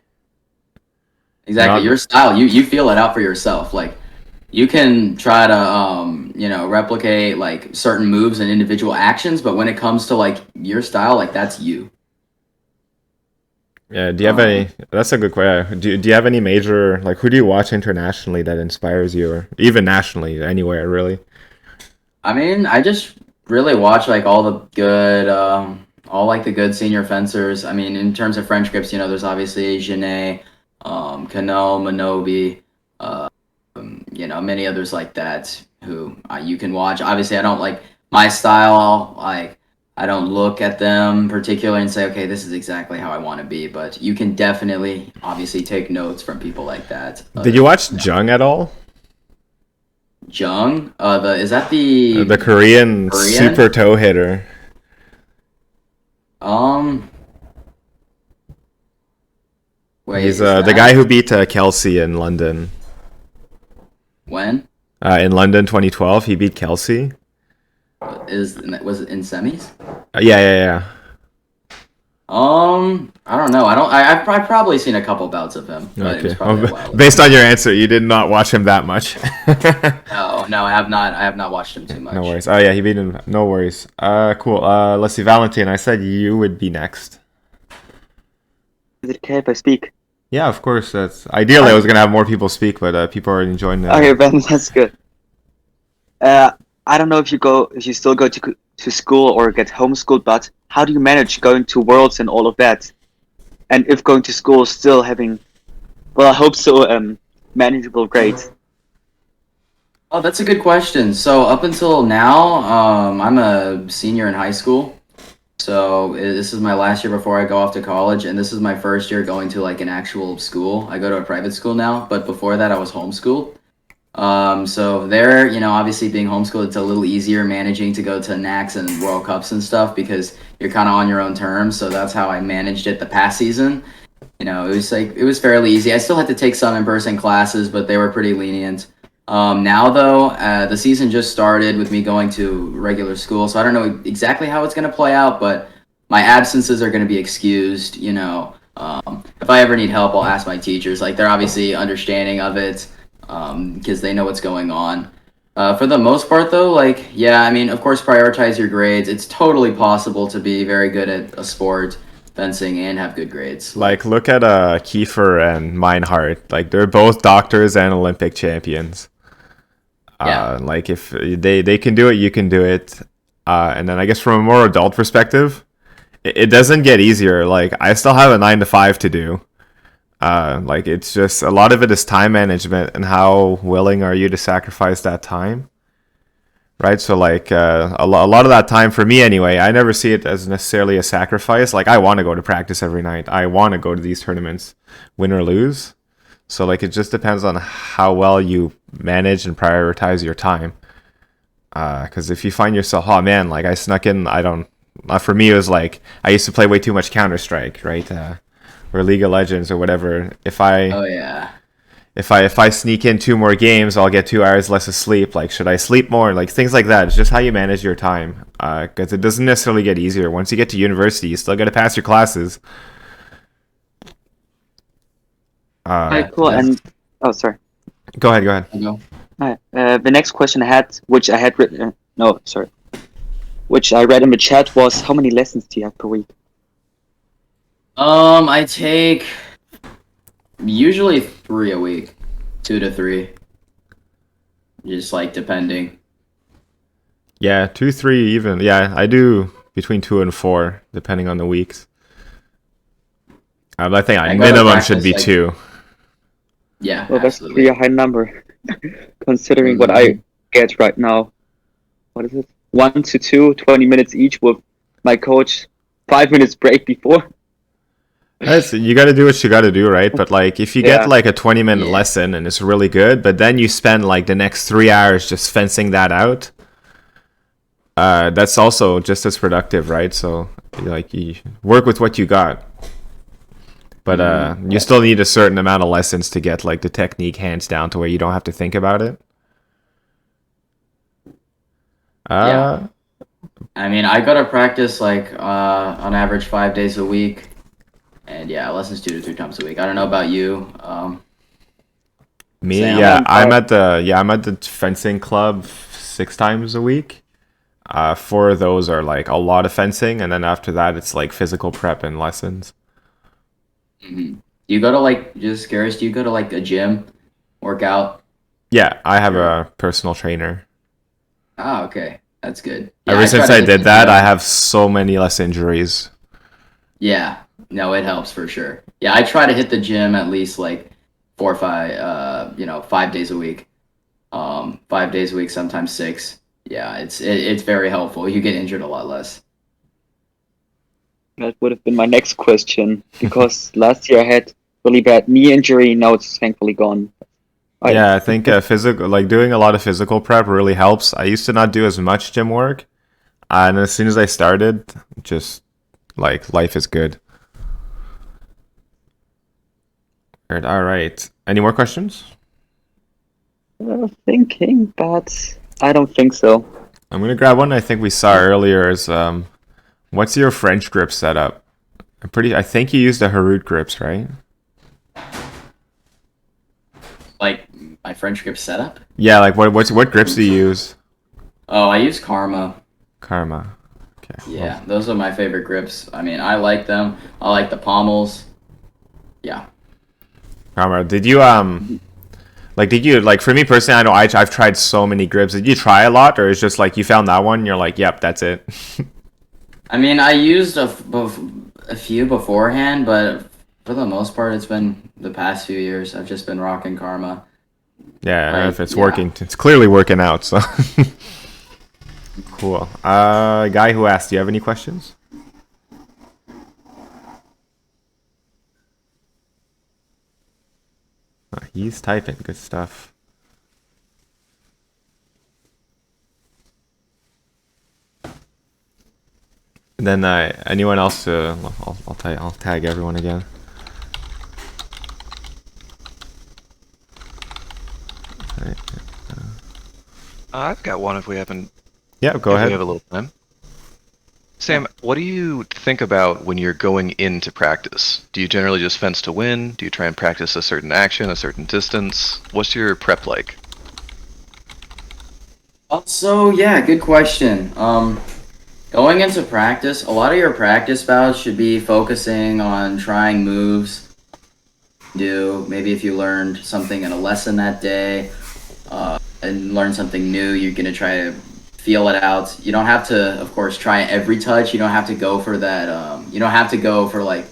Exactly. Not Your style, you feel it out for yourself. Like you can try to replicate like certain moves and individual actions, but when it comes to like your style, like that's you. Yeah, do you have Um, any? That's a good question. Do you have any major like who do you watch internationally that inspires you, or even nationally, anywhere really? I mean, I just really watch like all like the good senior fencers. I mean, in terms of French grips, there's obviously Genet, Cano, Manobi, many others like that who you can watch. Obviously, I don't like my style. Like, I don't look at them particularly and say, okay, this is exactly how I want to be. But you can definitely, obviously, take notes from people like that. Did you watch Jung at all? Jung, is that the The Korean Korean? super toe hitter. Um, Wait, He's is the that guy who beat Kelsey in London. when? In London 2012, he beat Kelsey. Was it in semis? Yeah, yeah, yeah. I don't know. I've probably seen a couple bouts of him, but it was Okay. probably a Well, while based ago. on your answer, you did not watch him that much. No, no, I have not. I have not watched him too No much. worries. Oh yeah, he beat him. No worries. Cool. Let's see, Valentine. I said you would be next. Is it okay if I speak? Yeah, of course. That's ideally I was gonna have more people speak, but people already joined. Okay, Ben, that's good. I don't know if you still go to school or get homeschooled, but how do you manage going to Worlds and all of that? And if going to school still having, well, I hope so, manageable grades. Oh, that's a good question. So up until now, I'm a senior in high school. So this is my last year before I go off to college, and this is my first year going to like an actual school. I go to a private school now, but before that, I was homeschooled. So there, obviously being homeschooled, it's a little easier managing to go to NACs and World Cups and stuff because you're kind of on your own terms. So that's how I managed it the past season. It was fairly easy. I still had to take some in-person classes, but they were pretty lenient. Now though, the season just started with me going to regular school, so I don't know exactly how it's going to play out, but my absences are going to be excused. If I ever need help, I'll ask my teachers. Like they're obviously understanding of it because they know what's going on. For the most part, though, like yeah, I mean, of course, prioritize your grades. It's totally possible to be very good at a sport, fencing, and have good grades. Like, look at Kiefer and Meinhardt. Like, they're both doctors and Olympic champions. Yeah. Like, if they can do it, you can do it. And then I guess from a more adult perspective, it doesn't get easier. Like, I still have a 9 to 5 to do. Like, it's just a lot of it is time management and how willing are you to sacrifice that time. Right, so like a lot of that time for me anyway, I never see it as necessarily a sacrifice. Like I want to go to practice every night, I want to go to these tournaments, win or lose. So like it just depends on how well you manage and prioritize your time. Because if you find yourself, oh man, like I snuck in, I don't. For me, it was like I used to play way too much Counter Strike, right? Or League of Legends or whatever. Oh yeah. If I sneak in 2 more games, I'll get 2 hours less of sleep. Like, should I sleep more? Like things like that. It's just how you manage your time. Because it doesn't necessarily get easier. Once you get to university, you still got to pass your classes. Okay, cool. Yes. And oh, sorry. Go ahead. Go ahead. I go. The next question I had, which I had written, no, sorry, which I read in the chat was, how many lessons do you have per week? I take usually 3 a week, 2 to 3. just like depending. Yeah, 2, 3 even. Yeah, I do between 2 and 4 depending on the weeks. I think I go to minimum should practice, be like- 2. Yeah, Well, that's absolutely. pretty high number, considering what Mhm. I get right now. What is it? 1 to 2, 20 minutes each with my coach. 5 minutes break before. You got to do what you got to do, right? But like, if you get Yeah. like a 20-minute Yeah. lesson and it's really good, but then you spend like the next 3 hours just fencing that out, that's also just as productive, right? So like, you work with what you got, but you still need a certain amount of lessons to get like the technique hands down to where you don't have to think about it. Yeah. I mean, I go to practice like on average 5 days a week, and yeah, lessons 2 to 3 times a week. I don't know about you. Me, Sam? yeah, I'm at the fencing club 6 times a week. 4 of those are like a lot of fencing, and then after that, it's like physical prep and lessons. Do you go to like, just curious, do you go to like a gym, work out? Yeah, I have a personal trainer. Oh, okay, that's good. Yeah, Ever I try since to I hit did the that, I gym. have so many less injuries. Yeah, no, it helps for sure. Yeah, I try to hit the gym at least like 4 or 5, 5 days a week. 5 days a week, sometimes 6. Yeah, it's very helpful. You get injured a lot less. That would have been my next question because last year I had really bad knee injury. Now it's thankfully gone. Yeah, I think physical, like doing a lot of physical prep really helps. I used to not do as much gym work, and as soon as I started, just like life is good. All right. Any more questions? Thinking, but I don't think so. I'm gonna grab one I think we saw earlier. Is what's your French grip setup? I think you used the Harut grips, right? Like my French grip setup. Yeah, like what grips do you use? Oh, I use Karma. Karma. Okay. Yeah, those are my favorite grips. I mean, I like them. I like the pommels. Yeah. Karma. Did you like for me personally? I know I've tried so many grips. Did you try a lot, or is just like you found that one? And you're like, yep, that's it. I mean, I used a few beforehand, but for the most part, it's been the past few years. I've just been rocking Karma. Yeah, Like, if it's yeah. working, it's clearly working out. So cool. Guy who asked, do you have any questions? He's typing. Good stuff. And then anyone else? I'll tag everyone again. Right. I've got one if we haven't. Yeah, go if ahead. we have a little time. Sam, what do you think about when you're going into practice? Do you generally just fence to win? Do you try and practice a certain action, a certain distance? What's your prep like? So yeah, good question. Going into practice, a lot of your practice bouts should be focusing on trying moves. Maybe if you learned something in a lesson that day, and learn something new, you're gonna try to feel it out. You don't have to, of course, try every touch. You don't have to go for that. You don't have to go for like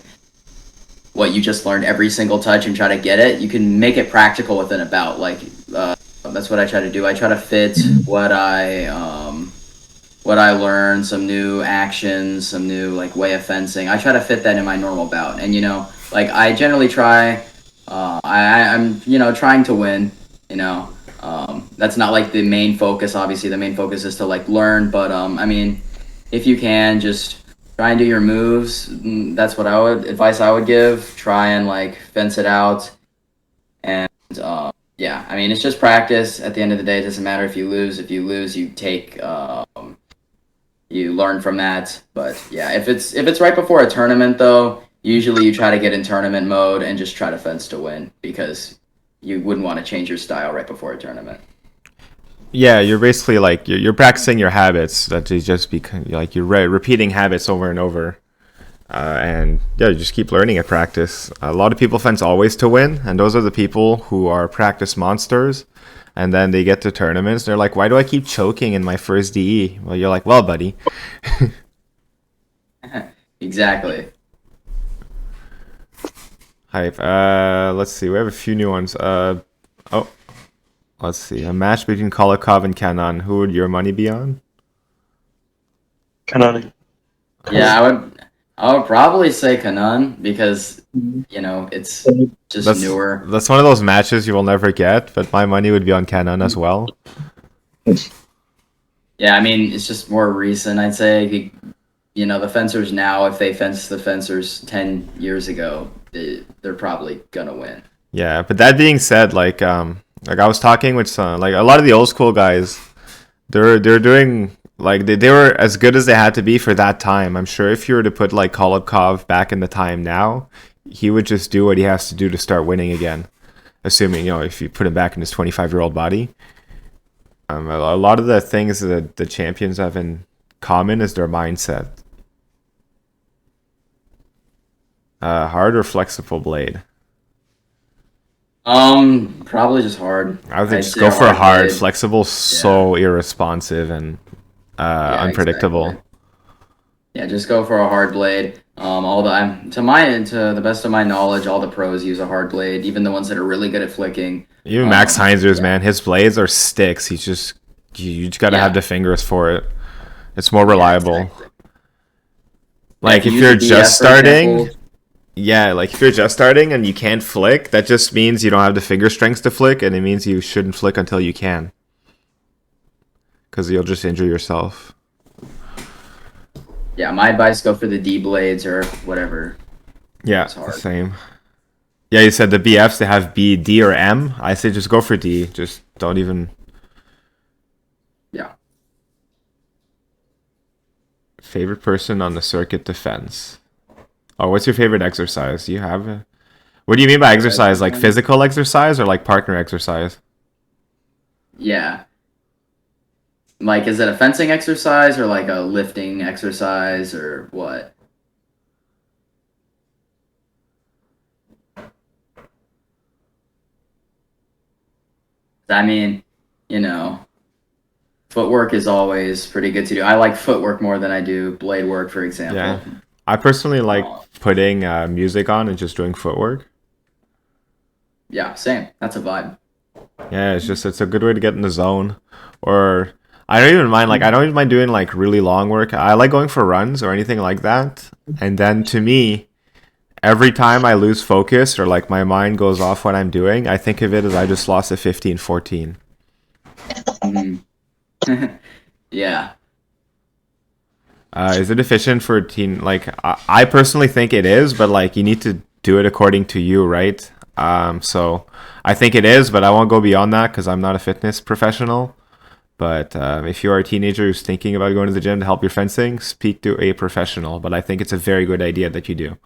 what you just learned every single touch and try to get it. You can make it practical within a bout. Like that's what I try to do. I try to fit what I learned, some new actions, some new like way of fencing. I try to fit that in my normal bout, and like I generally try. I'm trying to win. That's not like the main focus. Obviously, the main focus is to like learn. But I mean, if you can, just try and do your moves. That's what advice I would give. Try and like fence it out, and yeah. I mean, it's just practice. At the end of the day, it doesn't matter if you lose. If you lose, you take. You learn from that. But yeah, if it's right before a tournament though, usually you try to get in tournament mode and just try to fence to win because you wouldn't want to change your style right before a tournament. Yeah, you're basically like you're practicing your habits. That you just be like you're repeating habits over and over, and yeah, you just keep learning at practice. A lot of people fence always to win, and those are the people who are practice monsters. and then they get to tournaments. They're like, "Why do I keep choking in my first DE?" Well, you're like, "Well, buddy." Exactly. Hype. Let's see. We have a few new ones. Let's see. A match between Kolokov and Canon. Who would your money be on? Canon. Yeah, I would probably say Kanan because it's just newer. That's one of those matches you will never get, but my money would be on Canon as well. Yeah, I mean it's just more recent. I'd say the fencers now, if they fence the fencers 10 years ago, they're probably gonna win. Yeah, but that being said, like I was talking with some, like a lot of the old school guys, they're doing like they were as good as they had to be for that time. I'm sure if you were to put like Kolokov back in the time now, he would just do what he has to do to start winning again. Assuming if you put him back in his 25-year-old body. A lot of the things that the champions have in common is their mindset. Hard or flexible blade? Probably just hard. I would I'd just say go for a hard. blade. Flexible, so irresponsive and Yeah, unpredictable. exactly. Yeah, just go for a hard blade. To the best of my knowledge, all the pros use a hard blade, even the ones that are really good at flicking. Even Max Heinzer's, yeah. man, his blades are sticks. You just gotta Yeah. have the fingers for it. It's more reliable. Exactly. Like Yeah, if use you're a DF, just for starting, example. yeah, like if you're just starting and you can't flick, that just means you don't have the finger strength to flick, and it means you shouldn't flick until you can. Because you'll just injure yourself. Yeah, my advice: go for the D blades or whatever. Yeah, It's hard. same. Yeah, you said the BFs, they have B, D, or M. I say just go for D. Just don't even... Yeah. Favorite person on the circuit defense. Oh, what's your favorite exercise? Do you have a... What do you mean by exercise? Like physical exercise or like partner exercise? Yeah. Like, is it a fencing exercise or like a lifting exercise or what? I mean, footwork is always pretty good to do. I like footwork more than I do blade work, for example. Yeah. I personally like putting music on and just doing footwork. Yeah, same. That's a vibe. Yeah, it's a good way to get in the zone. Or I don't even mind doing like really long work. I like going for runs or anything like that. And then to me, every time I lose focus or like my mind goes off what I'm doing, I think of it as I just lost a 15-14. Yeah. Is it efficient for a team? Like, I personally think it is, but like you need to do it according to you, right? So I think it is, but I won't go beyond that because I'm not a fitness professional. But if you are a teenager who's thinking about going to the gym to help your fencing, speak to a professional. But I think it's a very good idea that you do.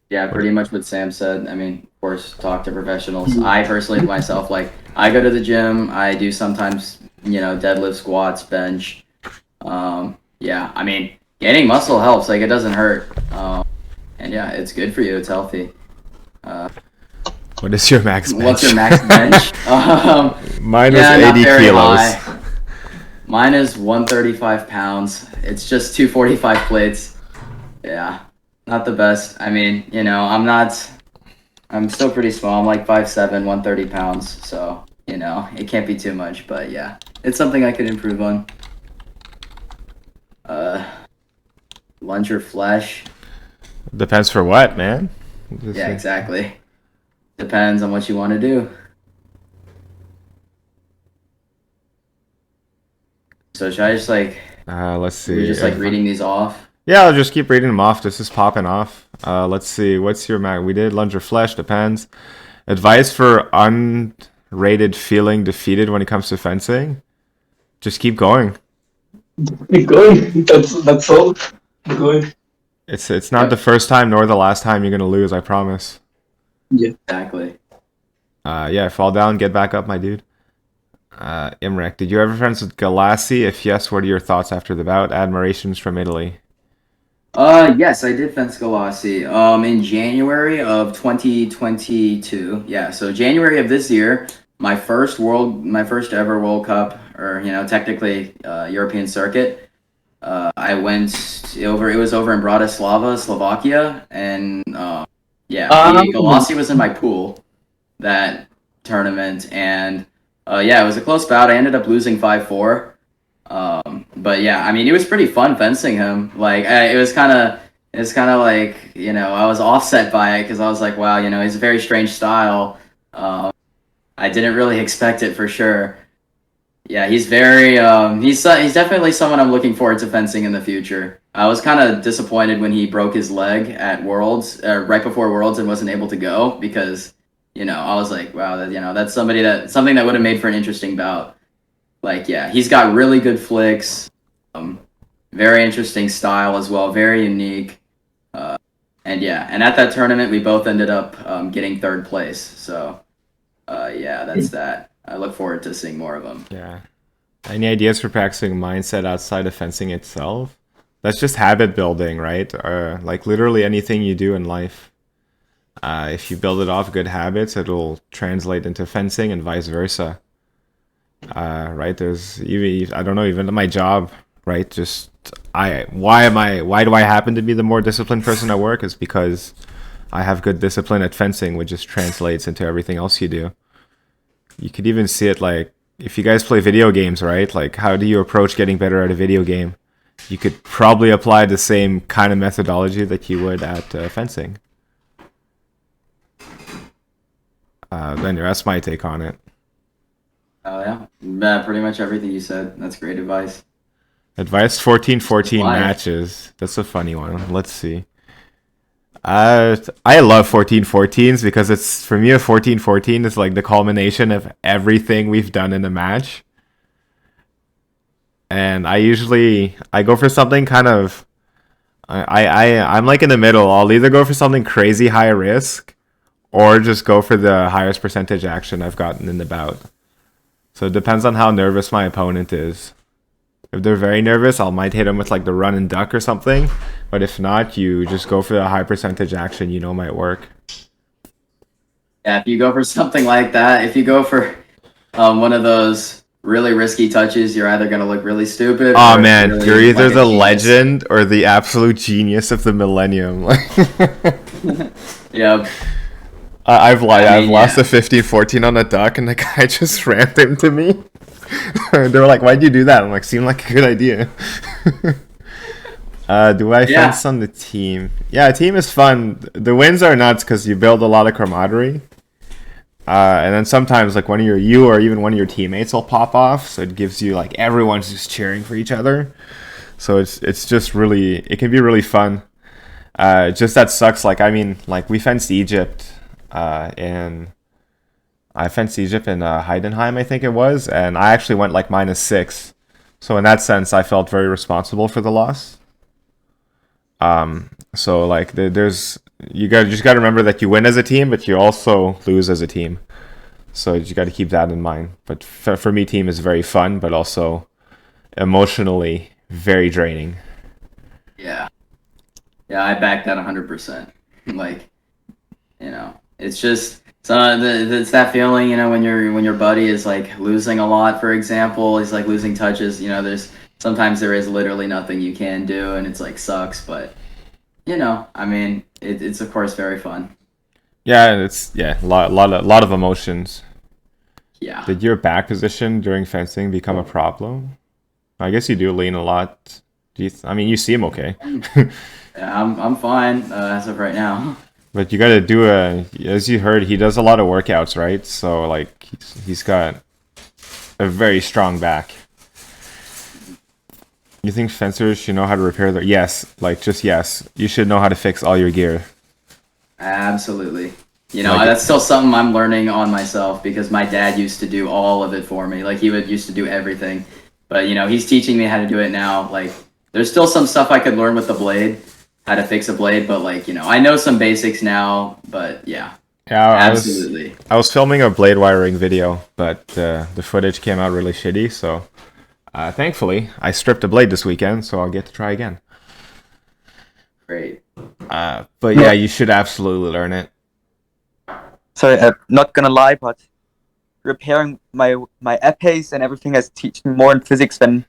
Yeah, pretty much what Sam said. I mean, of course, talk to professionals. I personally, myself, like, I go to the gym. I do sometimes, deadlift, squats, bench. Yeah, I mean, gaining muscle helps. Like, it doesn't hurt. And yeah, it's good for you. It's healthy. What is your max bench? What's your max bench? Mine is not 80 very kilos. high. Mine is 135 pounds. It's just 245 plates. Yeah, not the best. I mean, I'm still pretty small. I'm like 5'7", 130 pounds. So, it can't be too much. But yeah, it's something I could improve on. Lunge or flesh? Depends for what, man. Yeah, exactly. Depends on what you want to do. So should I just let's see. we're just reading these off? Yeah, I'll just keep reading them off. This is popping off. Let's see. What's your max? We did lunge or flesh. Depends. Advice for unrated feeling defeated when it comes to fencing? Just keep going. Keep going. That's all. Keep going. It's not the first time nor the last time you're gonna lose. I promise. Yeah. Exactly. Yeah. Fall down, get back up, my dude. Imrek, did you ever friends with Galassi? If yes, what are your thoughts after the bout? Admirations from Italy. Yes, I did fence Galassi in January of 2022. Yeah, so January of this year, my first ever World Cup, or technically European circuit. I went over. It was over in Bratislava, Slovakia, and Galassi was in my pool that tournament, and it was a close bout. I ended up losing 5-4. But yeah, I mean, it was pretty fun fencing him. Like it was kind of like I was offset by it because I was like, wow, he's a very strange style. I didn't really expect it for sure. Yeah, he's very he's definitely someone I'm looking forward to fencing in the future. I was kind of disappointed when he broke his leg at Worlds, right before Worlds, and wasn't able to go because I was like, wow, that's something that would have made for an interesting bout. Like, yeah, he's got really good flicks, very interesting style as well, very unique, and at that tournament we both ended up getting third place. So, that's that. I look forward to seeing more of them. Yeah. Any ideas for practicing mindset outside of fencing itself? That's just habit building, right? Like literally anything you do in life. If you build it off good habits, it'll translate into fencing and vice versa. Right? There's even, I don't know, even my job, right? Just why do I happen to be the more disciplined person at work? Is because I have good discipline at fencing, which just translates into everything else you do. You could even see it like if you guys play video games, right? Like how do you approach getting better at a video game? You could probably apply the same kind of methodology that you would at fencing. Then that's my take on it. Oh yeah, pretty much everything you said. That's great advice. Advice 14-14 matches. That's a funny one. Let's see. I love 14-14s because it's for me a 14-14 is like the culmination of everything we've done in a match. And I go for something kind of I'm like in the middle. I'll either go for something crazy high risk or just go for the highest percentage action I've gotten in the bout. So it depends on how nervous my opponent is. If they're very nervous, I might hit them with like the run and duck or something. But if not, you just go for the high percentage action might work. Yeah, if you go for something like that, if you go for one of those really risky touches, you're either going to look really stupid. Oh man, really you're either the genius. legend or the absolute genius of the millennium. Yep. I've lost a 15-14 on a duck and the guy just rammed into me. They were like, why'd you do that? I'm like, seemed like a good idea. Do I fence on the team? Yeah, team is fun. The wins are nuts because you build a lot of camaraderie. And then sometimes like you or even one of your teammates will pop off. So it gives you like everyone's just cheering for each other. So it's just really, it can be really fun. Just that sucks. Like, I mean, like we fenced Egypt and I fenced Egypt in Heidenheim, I think it was, and I actually went like -6. So in that sense, I felt very responsible for the loss. So like there's you just got to remember that you win as a team, but you also lose as a team. So you got to keep that in mind. But for me, team is very fun, but also emotionally very draining. Yeah, I back that 100%. Like, it's just. So it's that feeling, when your buddy is like losing a lot, for example, he's like losing touches. Sometimes there is literally nothing you can do, and it's like sucks. But I mean, it's of course very fun. Yeah, it's a lot of emotions. Yeah. Did your back position during fencing become a problem? I guess you do lean a lot. You seem okay. Yeah, I'm fine as of right now. But you got to do as you heard, he does a lot of workouts, right? So like he's got a very strong back. You think fencers should know how to repair their? Yes, yes. You should know how to fix all your gear. Absolutely. That's still something I'm learning on myself because my dad used to do all of it for me. Like he used to do everything, but he's teaching me how to do it now. Like there's still some stuff I could learn with the blade. How to fix a blade, but I know some basics now, but yeah, absolutely. I was filming a blade wiring video, but the footage came out really shitty, so thankfully I stripped a blade this weekend, so I'll get to try again. Great. But yeah, you should absolutely learn it. Sorry, I'm not gonna lie, but repairing my Epees and everything has teach me more in physics than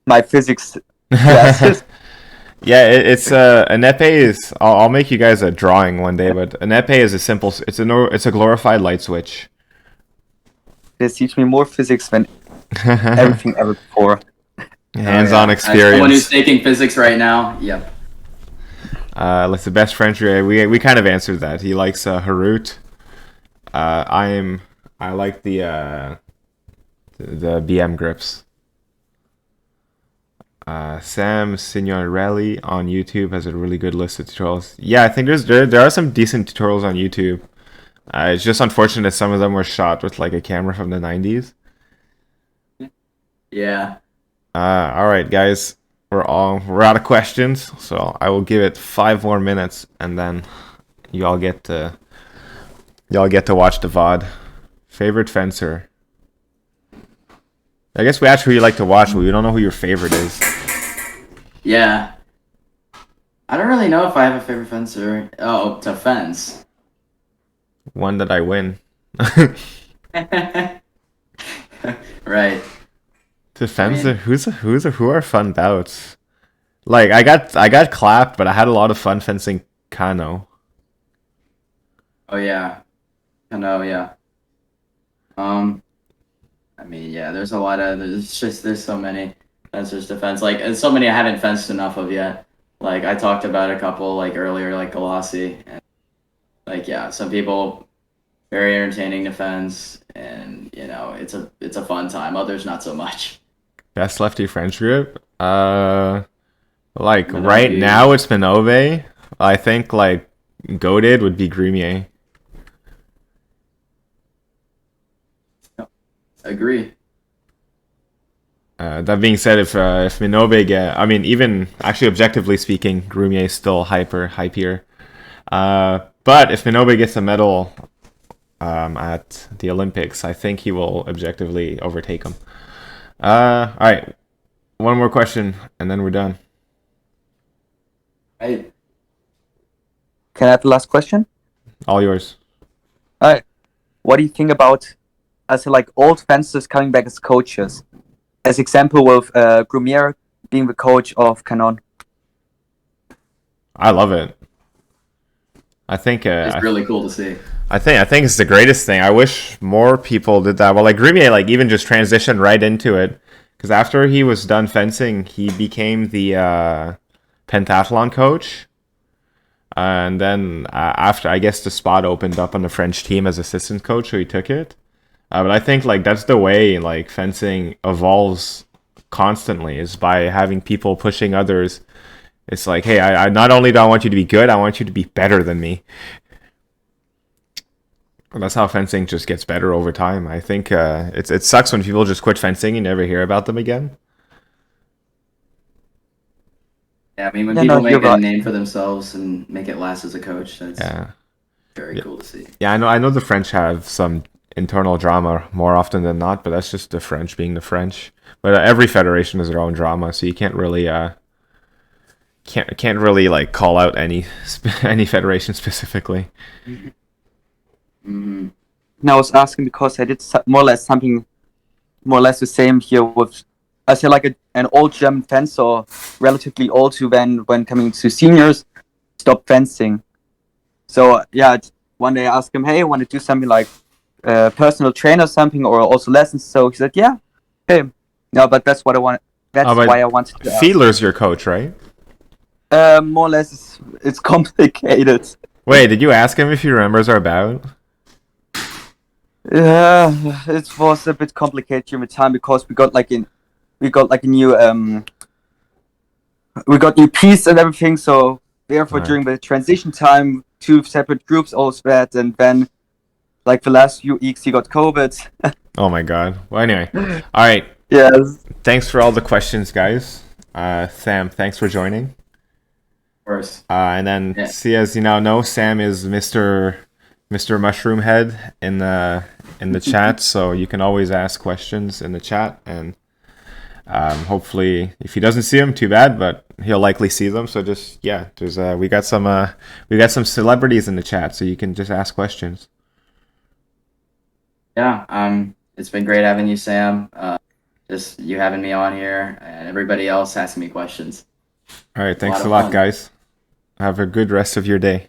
my physics classes. Yeah, it's an epee is. I'll make you guys a drawing one day, but an epee is a simple. It's a glorified light switch. They teach me more physics than everything ever before. Hands-on As someone who's experience. taking physics right now, yep. Like the best French. We kind of answered that. He likes Harut. I like the BM grips. Sam Signorelli on YouTube has a really good list of tutorials. Yeah, I think there are some decent tutorials on YouTube. It's just unfortunate that some of them were shot with like a camera from the 90s. Yeah. All right, guys, we're out of questions, so I will give it 5 more minutes, and then y'all get to watch the VOD. Favorite fencer? I guess we asked who you like to watch, but we don't know who your favorite is. Yeah. I don't really know if I have a favorite fencer. Oh, to fence. One that I win. Right. To fencer, who are fun bouts? Like I got clapped, but I had a lot of fun fencing Kano. Oh yeah. I know, yeah. I mean, yeah, there's so many fencers to fence. Like, and so many I haven't fenced enough of yet. Like, I talked about a couple, like, earlier, like Galassi. And, like, yeah, some people, very entertaining to fence. And, you know, it's a fun time. Others, not so much. Best lefty French grip? Like, Minove. right now it's Minove. I think, like, goated would be Grimier. Agree. That being said, if Minobe I mean, even actually objectively speaking, Grumier is still hypier. But if Minobe gets a medal at the Olympics, I think he will objectively overtake him. All right, one more question, and then we're done. Right. Can I have the last question? All yours. Alright. What do you think about as like old fencers coming back as coaches? As example with Grumier being the coach of Canon. I love it. I think It's really cool to see. I think it's the greatest thing. I wish more people did that. Well, like Grumier, like even just transitioned right into it, because after he was done fencing, he became the pentathlon coach, and then after, I guess the spot opened up on the French team as assistant coach, so he took it. But I think like that's the way like fencing evolves constantly, is by having people pushing others. It's like, hey, I not only do I want you to be good, I want you to be better than me. And that's how fencing just gets better over time. I think it sucks when people just quit fencing and never hear about them again. Yeah, I mean, when Yeah, people no, make you're a right. name for themselves and make it last as a coach, that's Yeah. very Yeah. cool to see. Yeah, I know the French have some internal drama more often than not, but that's just the French being the French. But every federation has their own drama, so you can't really can't really like call out any any federation specifically. Hmm. And I was asking because I did more or less something more or less the same here with I say like an old German fencer, relatively old who then when coming to seniors stopped fencing. So yeah, one day I asked him, hey, I want to do something like personal trainer or something, or also lessons. So he said, yeah, hey, no, but that's what I want. That's Oh, but why I wanted to. Fiedler's your coach, right? More or less, it's complicated. Wait, did you ask him if he remembers our bout? It was a bit complicated during the time because we got a new we got new piece and everything. So therefore, Right. during the transition time, 2 separate groups all spread, and then like the last few weeks, he got COVID. Oh my god. Well, anyway. All right. Yes. Thanks for all the questions, guys. Sam, thanks for joining. Of course. And then, Yeah. see, as you now know, Sam is Mr. Mushroom Head in the chat, so you can always ask questions in the chat, and hopefully, if he doesn't see them, too bad, but he'll likely see them. So just there's we got some celebrities in the chat, so you can just ask questions. Yeah, it's been great having you, Sam. Just you having me on here and everybody else asking me questions. All right, thanks lot a of lot, fun. guys. Have a good rest of your day.